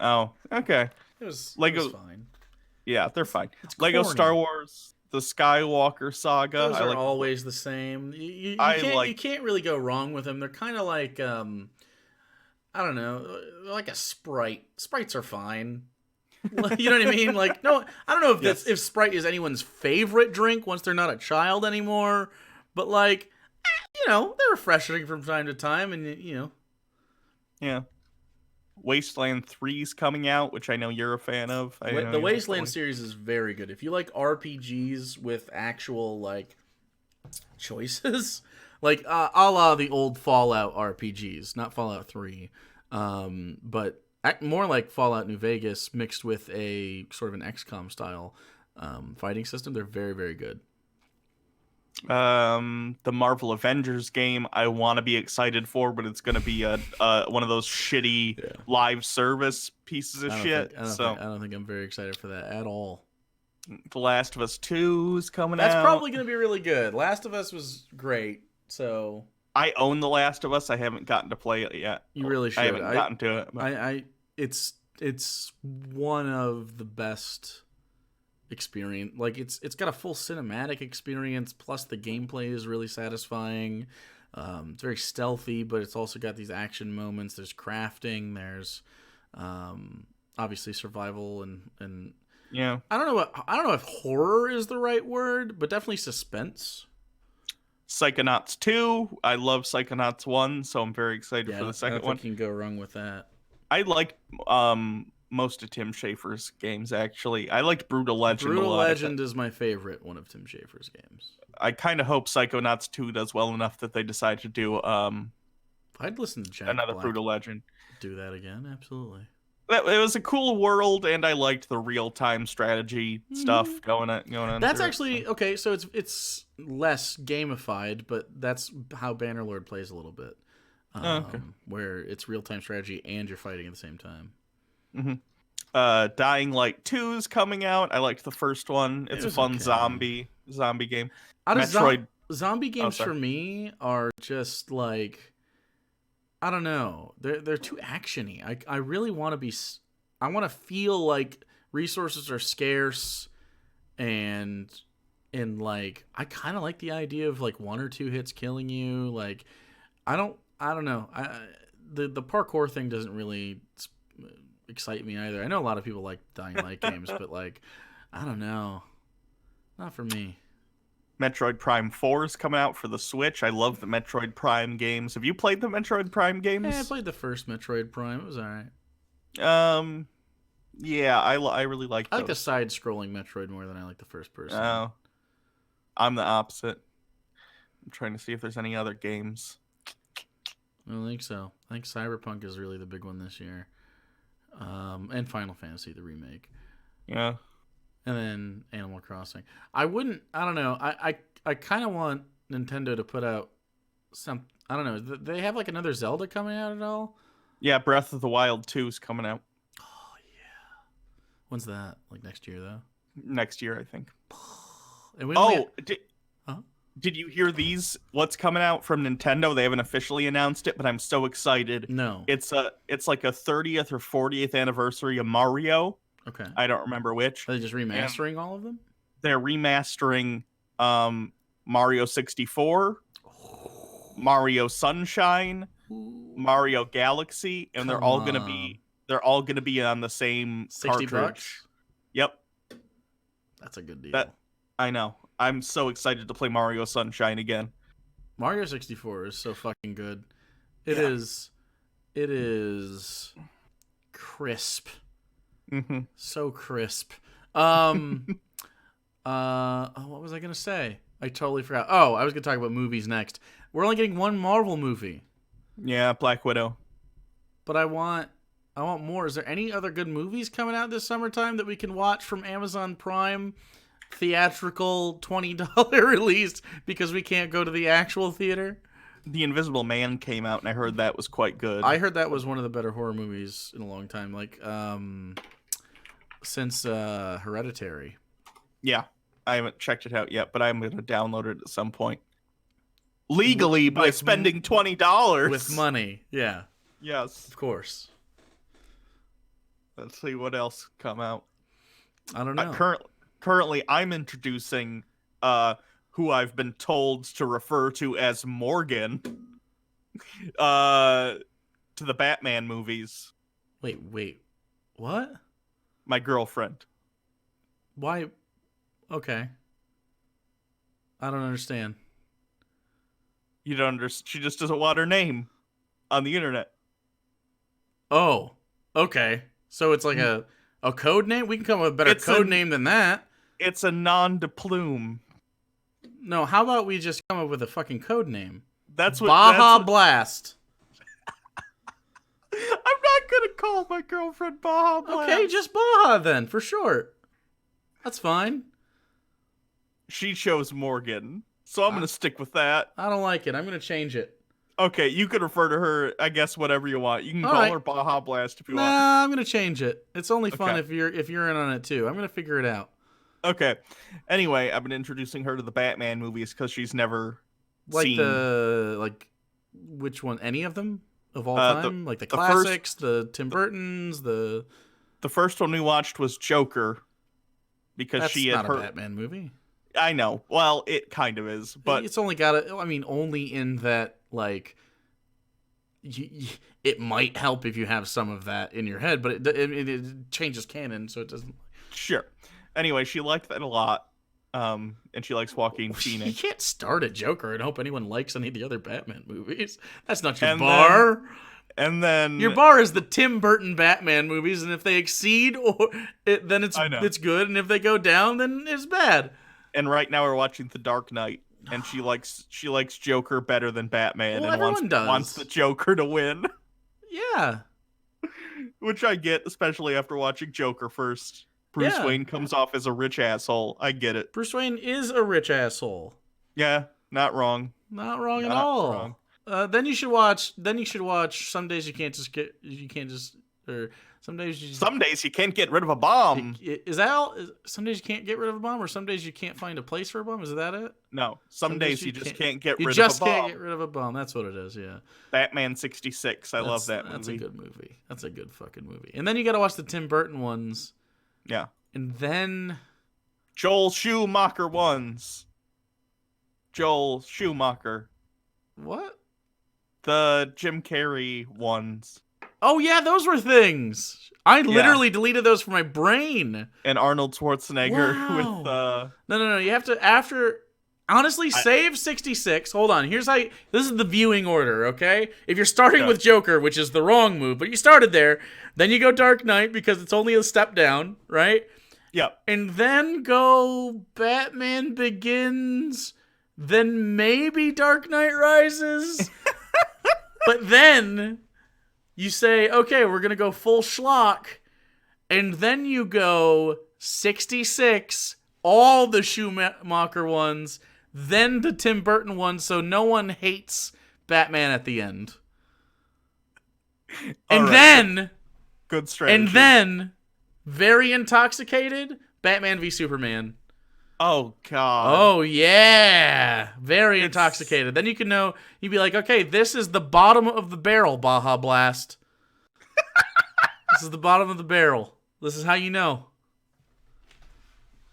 A: Oh, okay.
B: It was fine.
A: Yeah, they're fine.
B: It's
A: Lego
B: corny.
A: Star Wars, the Skywalker Saga.
B: Those are always the same. You can't really go wrong with them. They're kind of like I don't know, like a Sprite. Sprites are fine. You know what I mean? Like, no, I don't know if Sprite is anyone's favorite drink once they're not a child anymore, but like, they're refreshing from time to time, and
A: Yeah. Wasteland 3's coming out, which I know you're a fan of.
B: The Wasteland series is very good. If you like RPGs with actual like choices, like a la the old Fallout RPGs, not Fallout 3, but more like Fallout New Vegas mixed with a sort of an XCOM style fighting system. They're very, very good.
A: The Marvel Avengers game I want to be excited for, but it's going to be a one of those shitty live service pieces of shit.
B: I don't think I'm very excited for that at all.
A: The Last of Us 2 is coming out.
B: That's probably going to be really good. Last of Us was great, so
A: I own The Last of Us. I haven't gotten to play it yet.
B: You really should.
A: I haven't gotten to it.
B: But... It's one of the best experience. Like it's got a full cinematic experience, plus the gameplay is really satisfying. It's very stealthy, but it's also got these action moments. There's crafting. There's obviously survival and
A: yeah.
B: I don't know if horror is the right word, but definitely suspense.
A: Psychonauts 2. I love Psychonauts 1, so I'm very excited for the second one.
B: You can go wrong with that.
A: I liked most of Tim Schafer's games, actually. I liked Brutal Legend a lot.
B: Brutal Legend is my favorite one of Tim Schafer's games.
A: I kind of hope Psychonauts 2 does well enough that they decide to do
B: I'd listen to Jack
A: another
B: Black
A: Brutal Legend.
B: Do that again, absolutely.
A: It was a cool world, and I liked the real-time strategy stuff going on.
B: That's actually okay. So it's less gamified, but that's how Bannerlord plays a little bit, where it's real-time strategy and you're fighting at the same time.
A: Mm-hmm. Dying Light 2 is coming out. I liked the first one. It's a fun zombie game.
B: Metroid zombie games for me are just like, I don't know. They're too actiony. I really want to be. I want to feel like resources are scarce, and like I kind of like the idea of like 1 or 2 hits killing you. Like I don't know. The parkour thing doesn't really excite me either. I know a lot of people like Dying Light games, but like I don't know, not for me.
A: Metroid Prime 4 is coming out for the Switch. I love the Metroid Prime games. Have you played the Metroid Prime games?
B: Yeah, I played the first Metroid Prime. It was alright.
A: Yeah, I really like those.
B: I like the side-scrolling Metroid more than I like the first person.
A: Oh. I'm the opposite. I'm trying to see if there's any other games.
B: I don't think so. I think Cyberpunk is really the big one this year. And Final Fantasy, the remake.
A: Yeah.
B: And then Animal Crossing. I don't know. I kind of want Nintendo to put out some, I don't know. They have like another Zelda coming out at all?
A: Yeah, Breath of the Wild 2 is coming out.
B: Oh, yeah. When's that? Like next year, though?
A: Next year, I think.
B: And
A: did you hear these? What's coming out from Nintendo? They haven't officially announced it, but I'm so excited.
B: No.
A: It's like a 30th or 40th anniversary of Mario.
B: Okay.
A: I don't remember which.
B: Are they just remastering all of them?
A: They're remastering Mario 64, Mario Sunshine, Mario Galaxy, and they're all gonna be on the same
B: $60.
A: cartridge. Yep.
B: That's a good deal.
A: I know. I'm so excited to play Mario Sunshine again.
B: Mario 64 is so fucking good. It is crisp.
A: Mm-hmm.
B: So crisp. What was I gonna say? I totally forgot. Oh, I was gonna talk about movies next. We're only getting one Marvel movie.
A: Yeah, Black Widow.
B: But I want more. Is there any other good movies coming out this summertime that we can watch from Amazon Prime? Theatrical $20 release because we can't go to the actual theater.
A: The Invisible Man came out, and I heard that was quite good.
B: I heard that was one of the better horror movies in a long time, like since Hereditary.
A: Yeah, I haven't checked it out yet, but I'm going to download it at some point. Legally, by spending $20.
B: With money, yeah.
A: Yes.
B: Of course.
A: Let's see what else come out.
B: I don't know.
A: Currently, I'm introducing who I've been told to refer to as Morgan to the Batman movies.
B: Wait. What?
A: My girlfriend.
B: Why? Okay. I don't understand.
A: You don't understand? She just doesn't want her name on the internet.
B: Oh, okay. So it's like a code name? We can come up with a better code name than that.
A: It's a nom de plume.
B: No, how about we just come up with a fucking code name?
A: Baja
B: Blast.
A: I'm not gonna call my girlfriend Baja Blast.
B: Okay, just Baja then, for short. That's fine.
A: She chose Morgan, So I'm going to stick with that.
B: I don't like it. I'm going to change it.
A: Okay, you can refer to her, I guess, whatever you want. You can
B: All
A: call
B: right.
A: her Baja Blast if you want.
B: Nah, I'm going to change it. It's only fun
A: Okay.
B: if you're in on it too. I'm going to figure it out.
A: Okay. Anyway, I've been introducing her to the Batman movies because she's never
B: Like
A: seen...
B: which one? Any of them of all time? Like the
A: the
B: classics, the Tim Burtons, the
A: first one we watched was Joker because
B: That's
A: she had
B: not a Batman movie.
A: I know. Well, it kind of is, but
B: It's only got only in that, like, it might help if you have some of that in your head, but it changes canon, so it doesn't.
A: Sure. Anyway, she liked that a lot, and she likes Joaquin
B: You
A: Phoenix.
B: can't start at Joker and hope anyone likes any of the other Batman movies. That's not your bar.
A: And then
B: your bar is the Tim Burton Batman movies, and if they exceed, then it's good, and if they go down, then it's bad.
A: And right now we're watching The Dark Knight, and she likes Joker better than Batman,
B: Well,
A: and wants the Joker to win.
B: Yeah.
A: Which I get, especially after watching Joker first. Bruce Wayne comes off as a rich asshole. I get it.
B: Bruce Wayne is a rich asshole.
A: Yeah, not wrong.
B: Not wrong at all. Wrong. Then you should watch. Some days you can't just. Or some days
A: you can't get rid of a bomb.
B: Is that all? Some days you can't get rid of a bomb, or some days you can't find a place for a bomb? Is that it?
A: No. Some days you just can't get rid of a bomb.
B: You just can't get rid of a bomb. That's what it is. Yeah.
A: Batman 66. I love that movie.
B: That's a good movie. That's a good fucking movie. And then you got to watch the Tim Burton ones.
A: Yeah.
B: And then
A: Joel Schumacher ones. Joel Schumacher.
B: What?
A: The Jim Carrey ones.
B: Oh yeah, those were things. I literally deleted those from my brain.
A: And Arnold Schwarzenegger with
B: No. You have to honestly save 66. Hold on. This is the viewing order, okay? If you're starting with Joker, which is the wrong move, but you started there, then you go Dark Knight because it's only a step down, right?
A: Yep.
B: And then go Batman Begins, then maybe Dark Knight Rises. But then you say, okay, we're going to go full schlock, and then you go 66, all the Schumacher ones, then the Tim Burton ones, so no one hates Batman at the end. And then...
A: Good strategy.
B: And then, very intoxicated, Batman v Superman.
A: Oh, God.
B: Oh, yeah. Very intoxicated. Then you'd be like, okay, this is the bottom of the barrel, Baja Blast. This is the bottom of the barrel. This is how you know.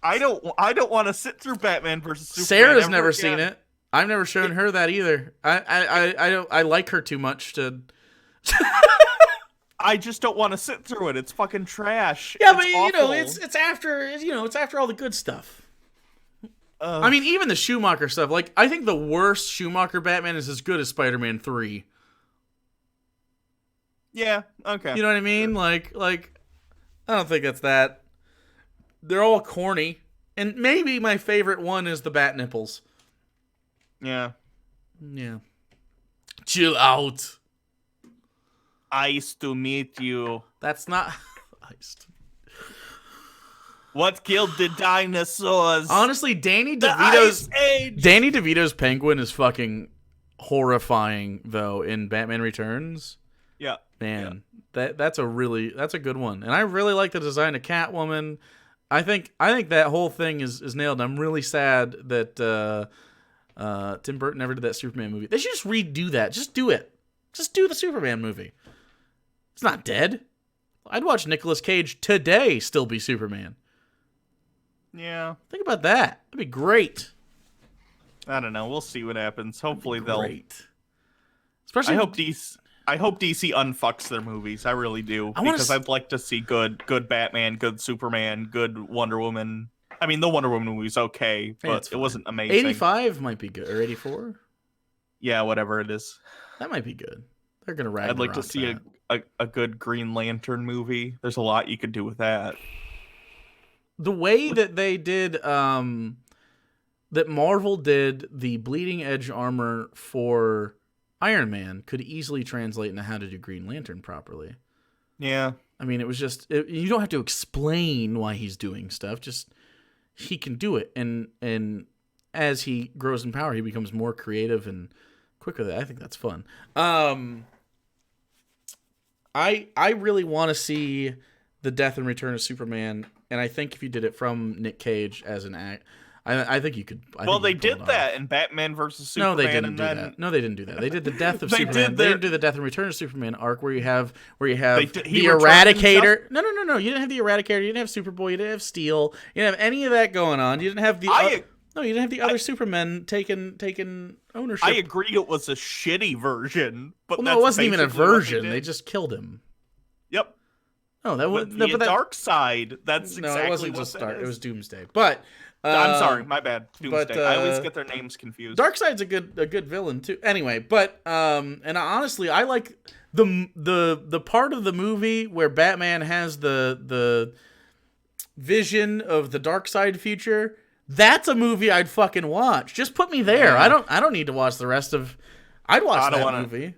A: I don't want to sit through Batman versus Superman.
B: Sarah's never seen it. I've never shown her that either. I like her too much to...
A: I just don't want to sit through it. It's fucking trash.
B: Yeah,
A: it's
B: but
A: awful.
B: it's after all the good stuff. I mean, even the Schumacher stuff. Like, I think the worst Schumacher Batman is as good as Spider-Man 3.
A: Yeah. Okay.
B: You know what I mean? Like I don't think that's that. They're all corny, and maybe my favorite one is the Bat Nipples.
A: Yeah.
B: Yeah. Chill out.
A: Nice to meet you.
B: That's not iced.
A: What killed the dinosaurs?
B: Honestly, Danny DeVito's Penguin is fucking horrifying though in Batman Returns.
A: Yeah.
B: Man, that's a good one. And I really like the design of Catwoman. I think that whole thing is nailed. I'm really sad that Tim Burton never did that Superman movie. They should just redo that. Just do it. Just do the Superman movie. It's not dead. I'd watch Nicolas Cage today still be Superman.
A: Yeah.
B: Think about that. That'd be great.
A: I don't know. We'll see what happens. Hopefully they'll...
B: Especially...
A: I hope DC unfucks their movies. I really do. Because I'd like to see good Batman, good Superman, good Wonder Woman. I mean, the Wonder Woman movie's okay, but it wasn't amazing.
B: 85 might be good. Or 84?
A: Yeah, whatever it is.
B: That might be good. They're going to Ragnarok
A: I'd like to see a good Green Lantern movie. There's a lot you could do with that.
B: The way that they did, that Marvel did the bleeding edge armor for Iron Man could easily translate into how to do Green Lantern properly.
A: Yeah.
B: I mean, it was just, you don't have to explain why he's doing stuff. Just, he can do it. And as he grows in power, he becomes more creative and quicker. I think that's fun. I really want to see the death and return of Superman, and I think if you did it from Nick Cage as an act, I think you could.
A: They did that in Batman versus Superman.
B: No, they didn't do that. No, they didn't do that. They did the death of Superman. They didn't do the death and return of Superman arc where you have the Eradicator. No. You didn't have the Eradicator. You didn't have Superboy. You didn't have Steel. You didn't have any of that going on. You didn't have the. No, you didn't have the other Supermen taking ownership.
A: I agree it was a shitty version, but
B: no, it wasn't even a version. They just killed him.
A: Yep.
B: No, that was
A: the Dark Side. That's exactly
B: it wasn't
A: what
B: just Dark. It was Doomsday. But
A: I'm sorry, my bad. Doomsday.
B: But,
A: I always get their names confused.
B: Darkseid's a good villain too. Anyway, but and honestly, I like the part of the movie where Batman has the vision of the Darkseid future. That's a movie I'd fucking watch. Just put me there. I don't need to watch the rest of. I'd watch that movie.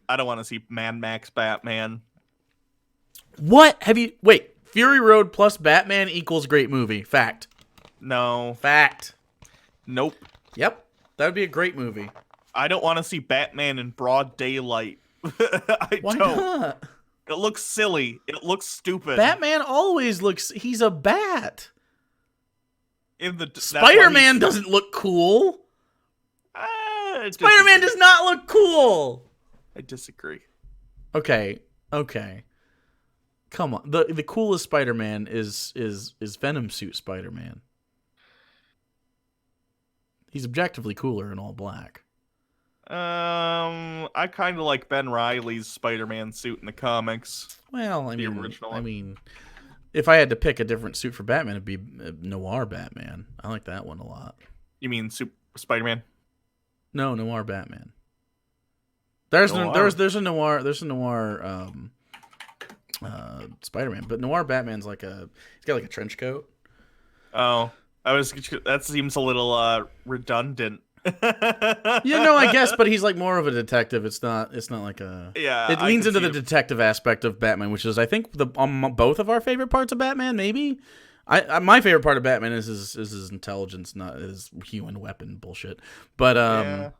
A: I don't want to see Mad Max Batman.
B: What have you? Wait, Fury Road plus Batman equals great movie. Fact.
A: No.
B: Fact.
A: Nope.
B: Yep. That would be a great movie.
A: I don't want to see Batman in broad daylight.
B: Why not?
A: It looks silly. It looks stupid.
B: Batman always looks. He's a bat.
A: Spider-Man
B: doesn't look cool.
A: Spider-Man
B: does not look cool.
A: I disagree.
B: Okay. Come on. The coolest Spider-Man is Venom suit Spider-Man. He's objectively cooler in all black.
A: I kind of like Ben Reilly's Spider-Man suit in the comics.
B: Well,
A: original.
B: I mean, if I had to pick a different suit for Batman, it'd be Noir Batman. I like that one a lot.
A: You mean Spider-Man?
B: No, Noir Batman. There's a Noir Spider-Man, but Noir Batman's he's got like a trench coat.
A: Oh, that seems a little redundant.
B: I guess, but he's like more of a detective. It's not like a.
A: Yeah,
B: it leans into the detective aspect of Batman, which is I think both of our favorite parts of Batman. Maybe, my favorite part of Batman is his intelligence, not his human weapon bullshit. But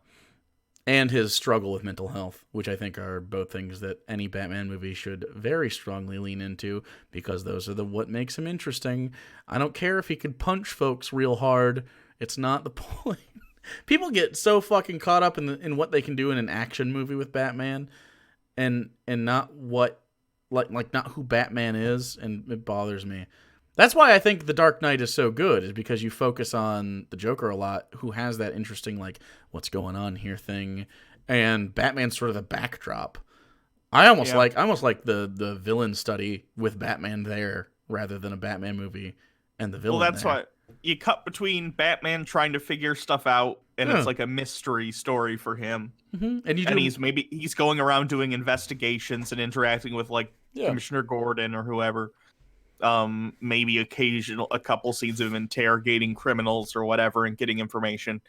B: and his struggle with mental health, which I think are both things that any Batman movie should very strongly lean into, because those are what makes him interesting. I don't care if he could punch folks real hard. It's not the point. People get so fucking caught up in what they can do in an action movie with Batman, and not what not who Batman is, and it bothers me. That's why I think The Dark Knight is so good, is because you focus on the Joker a lot, who has that interesting what's going on here thing, and Batman's sort of the backdrop. I almost like the villain study with Batman there rather than a Batman movie and the villain.
A: Well, that's why you cut between Batman trying to figure stuff out, and it's like a mystery story for him.
B: Mm-hmm.
A: And he's going around doing investigations and interacting with Commissioner Gordon or whoever. Maybe a couple scenes of him interrogating criminals or whatever and getting information,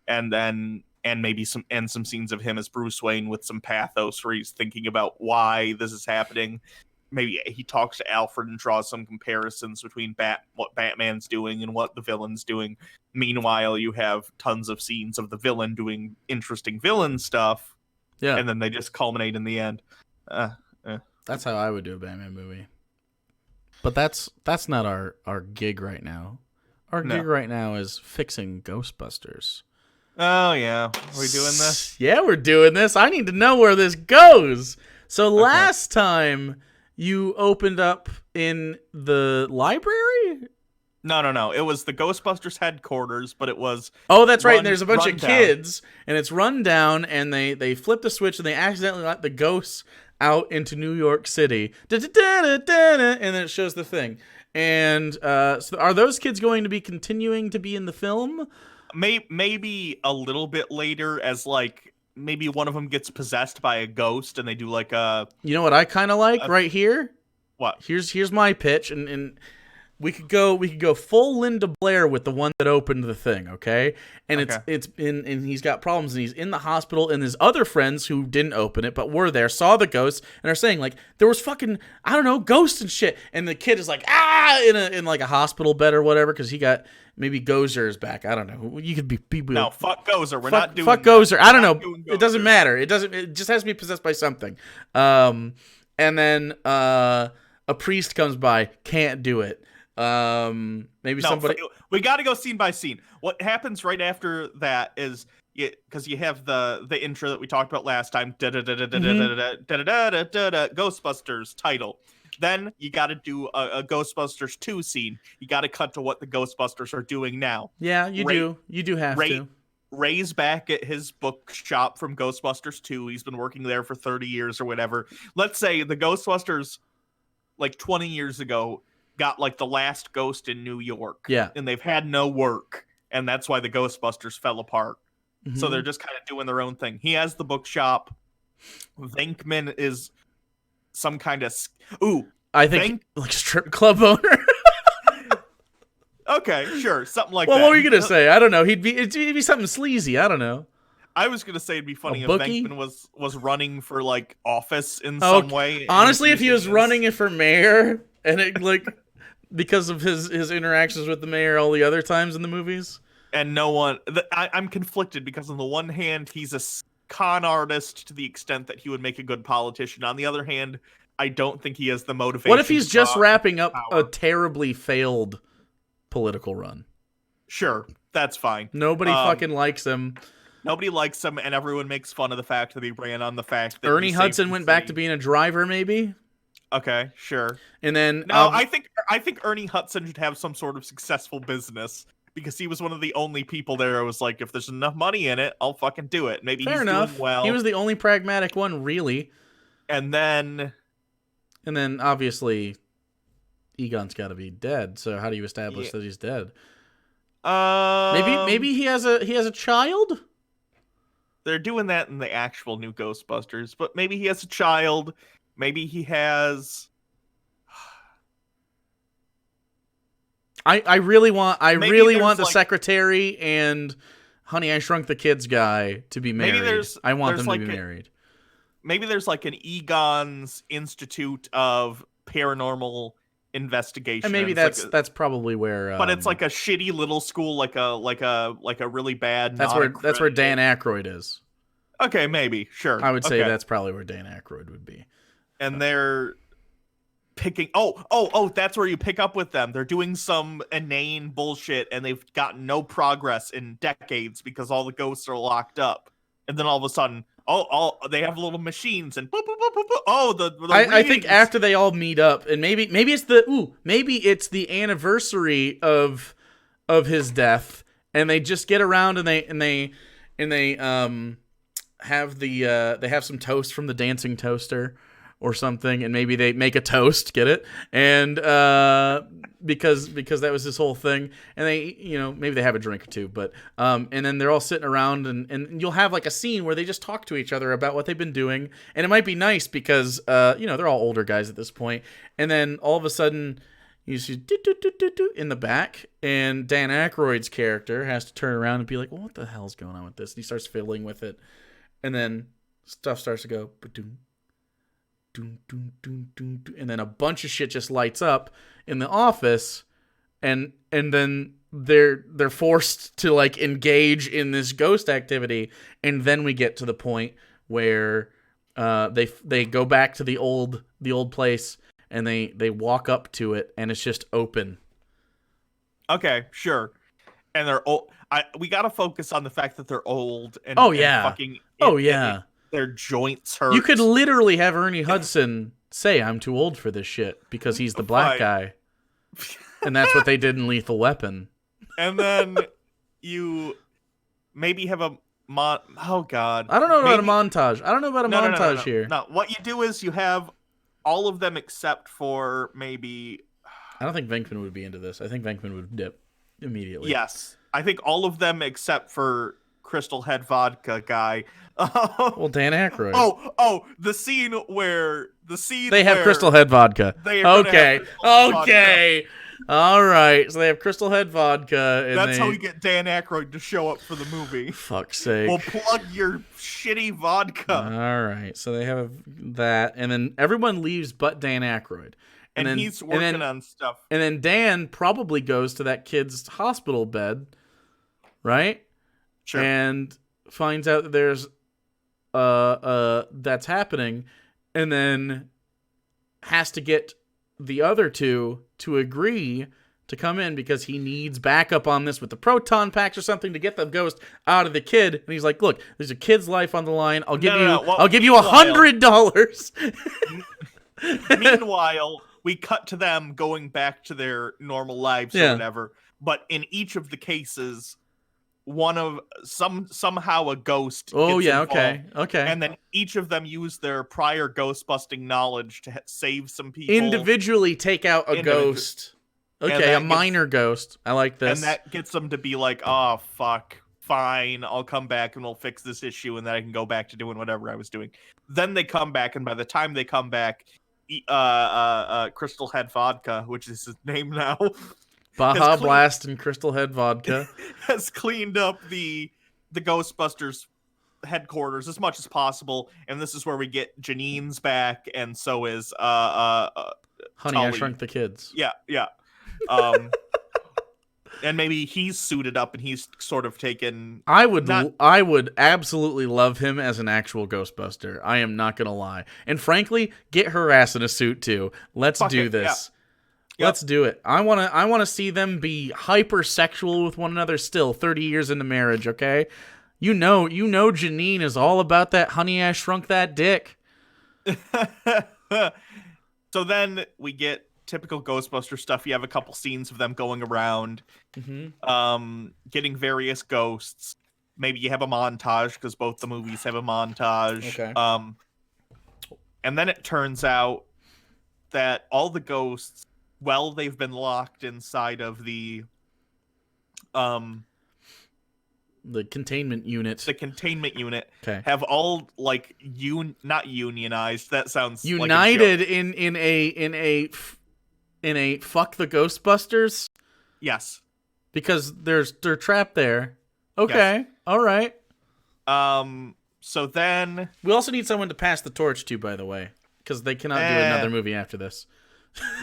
A: and maybe some scenes of him as Bruce Wayne with some pathos where he's thinking about why this is happening. Maybe he talks to Alfred and draws some comparisons between what Batman's doing and what the villain's doing. Meanwhile, you have tons of scenes of the villain doing interesting villain stuff. Yeah, and then they just culminate in the end.
B: That's how I would do a Batman movie. But that's not our gig right now. Our gig right now is fixing Ghostbusters.
A: Oh, yeah. Are we doing this?
B: Yeah, we're doing this. I need to know where this goes. So last time you opened up in the library?
A: No. It was the Ghostbusters headquarters, but it was...
B: Oh, that's right. And there's a bunch of kids, and it's run down, and they flip the switch, and they accidentally let the ghosts out into New York City. And then it shows the thing. And so are those kids going to be continuing to be in the film?
A: Maybe a little bit later, as maybe one of them gets possessed by a ghost and they do a...
B: You know what I kind of like right here?
A: What?
B: Here's my pitch, and We could go full Linda Blair with the one that opened the thing, okay? And it's and he's got problems, and he's in the hospital, and his other friends who didn't open it but were there saw the ghost and are saying like there was fucking, I don't know, ghosts and shit. And the kid is like in like a hospital bed or whatever because he got maybe Gozer is back. I don't know. You could be
A: no, fuck Gozer. We're not doing
B: fuck Gozer. I don't know. It doesn't matter. It just has to be possessed by something. And then a priest comes by, can't do it. Maybe somebody.
A: We got to go scene by scene. What happens right after that is because you have the intro that we talked about last time. Ghostbusters title. Then you got to do a Ghostbusters 2 scene. You got to cut to what the Ghostbusters are doing now.
B: Yeah, you do. You do have to.
A: Ray's back at his bookshop from Ghostbusters 2. He's been working there for 30 years or whatever. Let's say the Ghostbusters, like 20 years ago, got like the last ghost in New York.
B: Yeah.
A: And they've had no work. And that's why the Ghostbusters fell apart.
B: Mm-hmm.
A: So they're just kind of doing their own thing. He has the bookshop. Venkman is some kind of...
B: I think like strip club owner.
A: Okay, sure. Something like that.
B: Well, what were you going to say? I don't know. It'd be something sleazy. I don't know.
A: I was gonna say it'd be funny if Venkman was running for like office in
B: some
A: way.
B: Honestly, if he was running for mayor and it like because of his interactions with the mayor all the other times in the movies,
A: and no one, I'm conflicted because on the one hand he's a con artist to the extent that he would make a good politician. On the other hand, I don't think he has the motivation.
B: What if he's just wrapping up a terribly failed political run?
A: Sure, that's fine.
B: Nobody fucking likes him.
A: Nobody likes him, and everyone makes fun of the fact that he ran on the fact that
B: Ernie Hudson went back to being a driver, maybe.
A: Okay, sure.
B: And then
A: I think Ernie Hudson should have some sort of successful business because he was one of the only people there who was like, if there's enough money in it, I'll fucking do it. Maybe
B: fair
A: he's
B: enough.
A: doing well.
B: He was the only pragmatic one, really.
A: And then
B: obviously, Egon's got to be dead. So how do you establish that he's dead? Maybe he has a child.
A: They're doing that in the actual new Ghostbusters, but maybe he has a child. Maybe he has.
B: I really want the
A: like...
B: secretary and Honey, I Shrunk the Kids guy to be married. I want them to be married.
A: Maybe there's like an Egon's Institute of Paranormal Investigation.
B: And maybe that's probably where.
A: But it's like a shitty little school, like a really bad.
B: That's where Dan Aykroyd is.
A: Okay, maybe sure.
B: I would say that's probably where Dan Aykroyd would be.
A: And they're picking. Oh, that's where you pick up with them. They're doing some inane bullshit, and they've gotten no progress in decades because all the ghosts are locked up. And then all of a sudden, they have little machines and boop, boop, boop, boop, boop.
B: I think after they all meet up, and maybe it's the anniversary of his death, and they just get around and they have some toast from the dancing toaster or something, and maybe they make a toast, get it? And because that was this whole thing, and they maybe they have a drink or two, but and then they're all sitting around, and you'll have like a scene where they just talk to each other about what they've been doing, and it might be nice because they're all older guys at this point, and then all of a sudden you see in the back, and Dan Aykroyd's character has to turn around and be like, well, what the hell's going on with this? And he starts fiddling with it, and then stuff starts to go ba-doom, doom, doom, doom, doom, doom, and then a bunch of shit just lights up in the office, and then they're forced to like engage in this ghost activity, and then we get to the point where they go back to the old place, and they walk up to it, and it's just open.
A: Okay, sure. And they're old. We got to focus on the fact that they're old and their joints hurt.
B: You could literally have Ernie Hudson say, "I'm too old for this shit," because he's the black guy. And that's what they did in Lethal Weapon.
A: And then you maybe have a oh god.
B: I don't know about a montage. I don't know about a montage here.
A: No, what you do is you have all of them except for maybe
B: I don't think Venkman would be into this. I think Venkman would dip immediately.
A: Yes. I think all of them except for Crystal Head Vodka guy.
B: Well, Dan Aykroyd.
A: The scene where
B: they have Crystal Head Vodka. Okay. All right, so they have Crystal Head vodka, and
A: That's how we get Dan Aykroyd to show up for the movie.
B: Fuck's sake.
A: We'll plug your shitty vodka.
B: All right, so they have that, and then everyone leaves but Dan Aykroyd.
A: And
B: then,
A: he's working on stuff.
B: And then Dan probably goes to that kid's hospital bed, right?
A: Sure.
B: And finds out that there's that's happening, and then has to get the other two to agree to come in because he needs backup on this with the proton packs or something to get the ghost out of the kid. And he's like, "Look, there's a kid's life on the line. I'll give you $100."
A: Meanwhile, we cut to them going back to their normal lives or whatever. But in each of the cases, somehow a ghost.
B: Oh
A: gets
B: yeah,
A: involved,
B: okay.
A: And then each of them use their prior ghost busting knowledge to save some people.
B: Individually take out a ghost. Okay, a minor ghost. I like this.
A: And that gets them to be like, "Oh fuck, fine, I'll come back and we'll fix this issue, and then I can go back to doing whatever I was doing." Then they come back, and by the time they come back, Crystal Head Vodka, which is his name now.
B: Baja Blast and Crystal Head Vodka
A: has cleaned up the Ghostbusters headquarters as much as possible, and this is where we get Janine's back, and so is
B: Honey,
A: Tully.
B: I Shrunk the Kids.
A: Yeah. And maybe he's suited up and he's sort of taken.
B: I would absolutely love him as an actual Ghostbuster. I am not gonna lie. And frankly, get her ass in a suit too. Let's do this.
A: Yep.
B: Let's do it. I wanna see them be hypersexual with one another still 30 years into marriage, okay? You know Janine is all about that Honey, I Shrunk That Dick.
A: So then we get typical Ghostbuster stuff. You have a couple scenes of them going around, getting various ghosts. Maybe you have a montage because both the movies have a montage.
B: Okay.
A: And then it turns out that all the ghosts, they've been locked inside of the
B: containment unit.
A: The containment unit.
B: Okay.
A: Have all like not unionized. That sounds
B: united
A: like a
B: in a fuck the Ghostbusters.
A: Yes.
B: Because they're trapped there. Okay. Yes. All right.
A: So then
B: we also need someone to pass the torch to, by the way, because they cannot do another movie after this.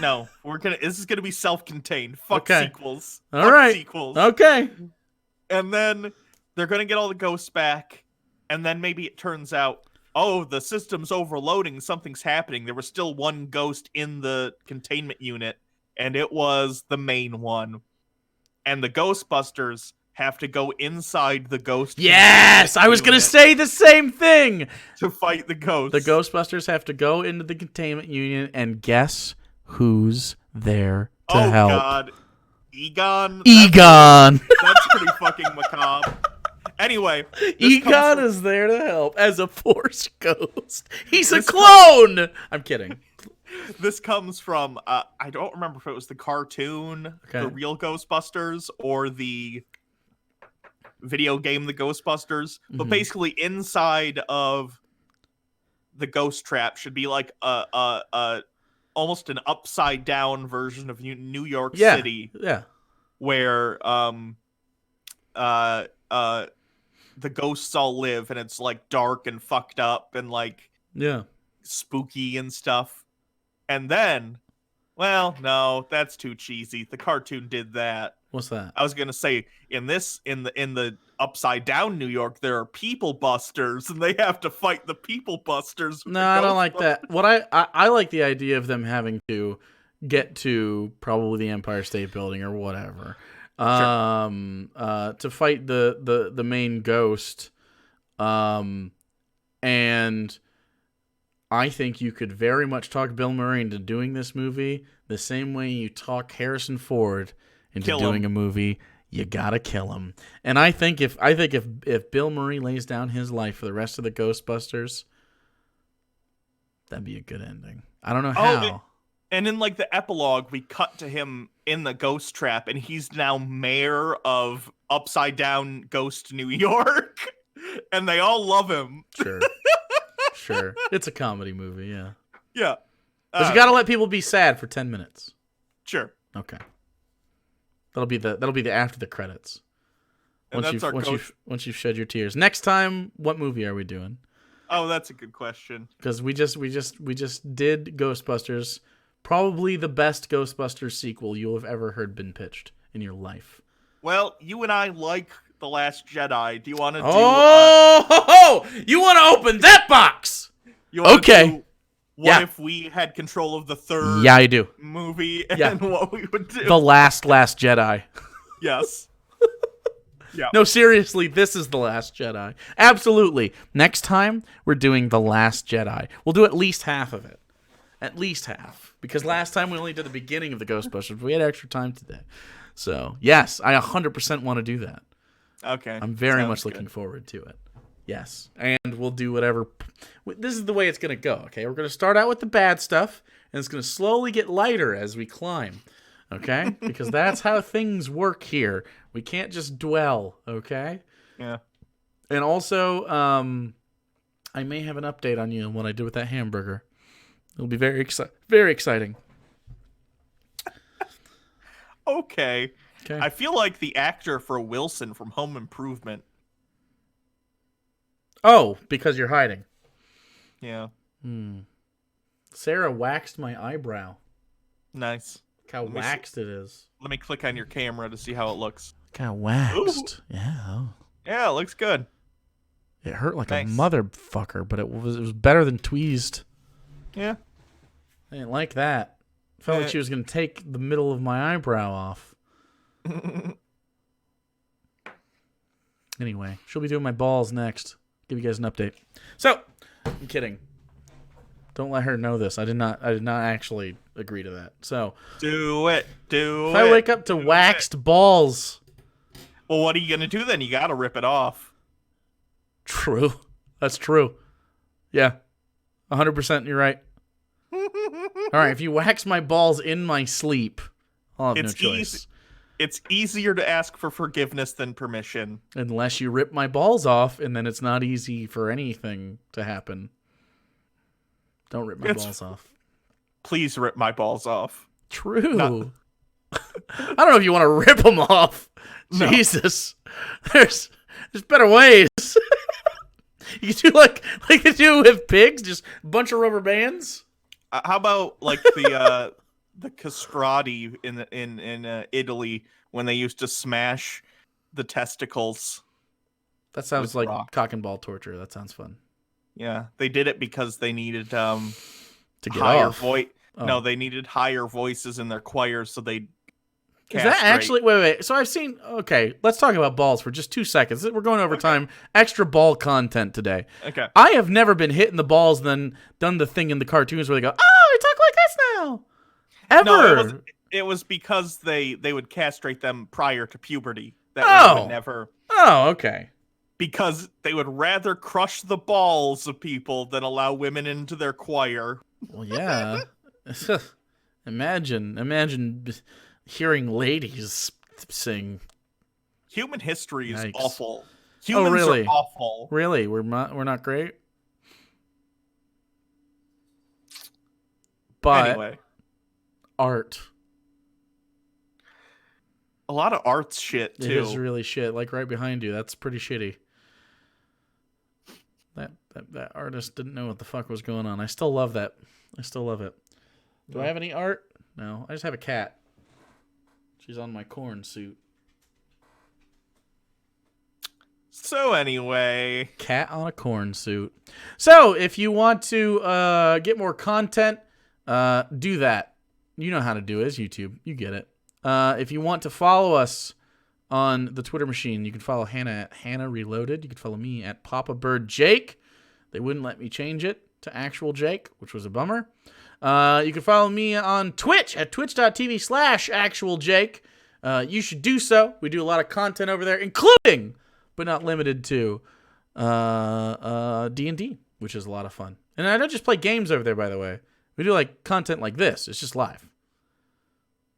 A: No, this is gonna be self-contained. Fuck sequels.
B: All right.
A: Sequels.
B: Okay.
A: And then they're gonna get all the ghosts back, and then maybe it turns out, oh, the system's overloading. Something's happening. There was still one ghost in the containment unit, and it was the main one. And the Ghostbusters have to go inside the ghost.
B: Yes, I was gonna say the same thing.
A: To fight the ghosts.
B: The Ghostbusters have to go into the containment unit, and guess who's there to help?
A: Oh God, Egon.
B: That's
A: pretty fucking macabre. Anyway,
B: Egon is there to help as a Force ghost. He's a clone. I'm kidding.
A: This comes from I don't remember if it was the cartoon, The Real Ghostbusters, or the video game, The Ghostbusters. But basically, inside of the ghost trap should be like a almost an upside down version of New York City.
B: Yeah.
A: Where the ghosts all live, and it's like dark and fucked up and like spooky and stuff. And then, well, no, that's too cheesy. The cartoon did that.
B: What's that?
A: I was gonna say in the upside down New York, there are people busters, and they have to fight the people busters.
B: No, I don't like that. What I like the idea of them having to get to probably the Empire State Building or whatever. To fight the main ghost, and I think you could very much talk Bill Murray into doing this movie the same way you talk Harrison Ford into doing a movie. You gotta kill him, and I think if Bill Murray lays down his life for the rest of the Ghostbusters, that'd be a good ending. I don't know how.
A: And in like the epilogue, we cut to him in the ghost trap, and he's now mayor of upside down ghost New York, and they all love him.
B: Sure. It's a comedy movie, yeah.
A: Yeah.
B: But you gotta let people be sad for 10 minutes.
A: Sure.
B: Okay. That'll be the after the credits.
A: And
B: Once you've shed your tears. Next time, what movie are we doing?
A: Oh, that's a good question.
B: Because we just did Ghostbusters, probably the best Ghostbusters sequel you'll have ever heard been pitched in your life.
A: Well, you and I like The Last Jedi. Do you want to do...
B: You want to open that box? Okay.
A: What if we had control of the third
B: I do.
A: movie and what we would do?
B: The Last Jedi.
A: Yes. Yeah.
B: No, seriously, this is The Last Jedi. Absolutely. Next time, we're doing The Last Jedi. We'll do at least half of it. At least half. Because last time we only did the beginning of the Ghostbusters. We had extra time today. So, yes, I 100% want to do that.
A: Okay.
B: I'm very much looking forward to it. Yes. And we'll do whatever. This is the way it's going to go, okay? We're going to start out with the bad stuff, and it's going to slowly get lighter as we climb, okay? Because that's how things work here. We can't just dwell, okay?
A: Yeah.
B: And also, I may have an update on you on what I did with that hamburger. It'll be very exciting.
A: Okay. I feel like the actor for Wilson from Home Improvement.
B: Oh, because you're hiding.
A: Yeah.
B: Sarah waxed my eyebrow.
A: Nice.
B: Look how waxed it is.
A: Let me click on your camera to see how it looks.
B: Look how waxed. Ooh. Yeah.
A: Yeah, it looks good.
B: It hurt like a motherfucker, but it was better than tweezed.
A: Yeah.
B: I didn't like that. Felt like she was going to take the middle of my eyebrow off. Anyway, she'll be doing my balls next. Give you guys an update. So, I'm kidding. Don't let her know this. I did not actually agree to that. So,
A: do it.
B: If I wake up to waxed balls.
A: Well, what are you going to do then? You got to rip it off.
B: True. That's true. Yeah. 100% you're right. All right, if you wax my balls in my sleep, I'll have no choice.
A: It's easier to ask for forgiveness than permission.
B: Unless you rip my balls off, and then it's not easy for anything to happen. Don't rip my balls off.
A: Please rip my balls off.
B: True. I don't know if you want to rip them off. No. Jesus. There's better ways. You do like they do with pigs, just a bunch of rubber bands.
A: How about like the castrati in Italy when they used to smash the testicles?
B: That sounds like cock and ball torture. That sounds fun.
A: Yeah, they did it because they needed to get
B: higher
A: voice. Oh. No, they needed higher voices in their choirs, so they.
B: Is that actually wait? So I've seen. Okay, let's talk about balls for just 2 seconds. We're going over time. Extra ball content today.
A: Okay.
B: I have never been hit in the balls, then done the thing in the cartoons where they go, "Oh, I talk like this now." Ever?
A: No, it was because they would castrate them prior to puberty. That would never.
B: Oh, okay.
A: Because they would rather crush the balls of people than allow women into their choir.
B: Well, yeah. Imagine hearing ladies sing.
A: Human history is awful.
B: Humans
A: are awful.
B: Really? We're not great? But
A: anyway.
B: Art.
A: A lot of art's shit, too.
B: It is really shit. Like right behind you. That's pretty shitty. That artist didn't know what the fuck was going on. I still love that. I still love it. Do I have any art? No. I just have a cat. She's on my corn suit.
A: So anyway.
B: Cat on a corn suit. So if you want to get more content, do that. You know how to do it. It's YouTube. You get it. If you want to follow us on the Twitter machine, you can follow Hannah at Hannah Reloaded. You can follow me at Papa Bird Jake. They wouldn't let me change it to Actual Jake, which was a bummer. You can follow me on Twitch at twitch.tv/actualjake. You should do so. We do a lot of content over there, including, but not limited to, D&D, which is a lot of fun. And I don't just play games over there, by the way. We do like content like this. It's just live.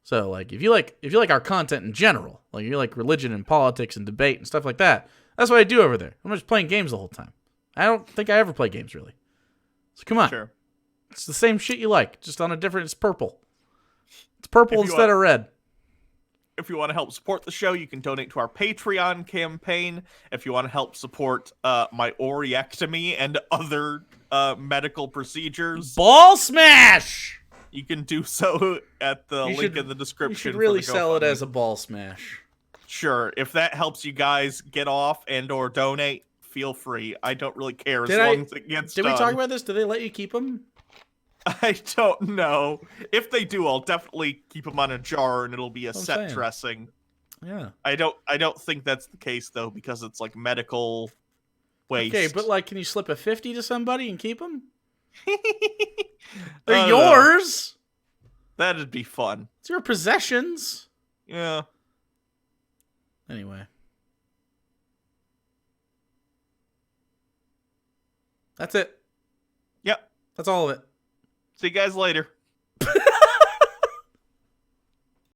B: So like if you like our content in general, like you like religion and politics and debate and stuff like that, that's what I do over there. I'm not just playing games the whole time. I don't think I ever play games really. So come on.
A: Sure.
B: It's the same shit you like, just on a different. It's purple. It's purple instead of red.
A: If you want to help support the show, you can donate to our Patreon campaign. If you want to help support my oreectomy and other medical procedures,
B: Ball smash!
A: you can do so at the link in the description.
B: You should really
A: for the
B: sell it
A: GoFundMe.
B: as a ball smash.
A: Sure, if that helps you guys get off and or donate, feel free. I don't really care as long as it gets done.
B: Did we talk about this? Did they let you keep them?
A: I don't know. If they do, I'll definitely keep them on a jar and it'll be a set dressing.
B: Yeah.
A: I don't think that's the case though, because it's like medical waste.
B: Okay, but like, can you slip a 50 to somebody and keep them? They're yours.
A: That'd be fun.
B: It's your possessions.
A: Yeah.
B: Anyway. That's it.
A: Yep.
B: That's all of it.
A: See you guys later.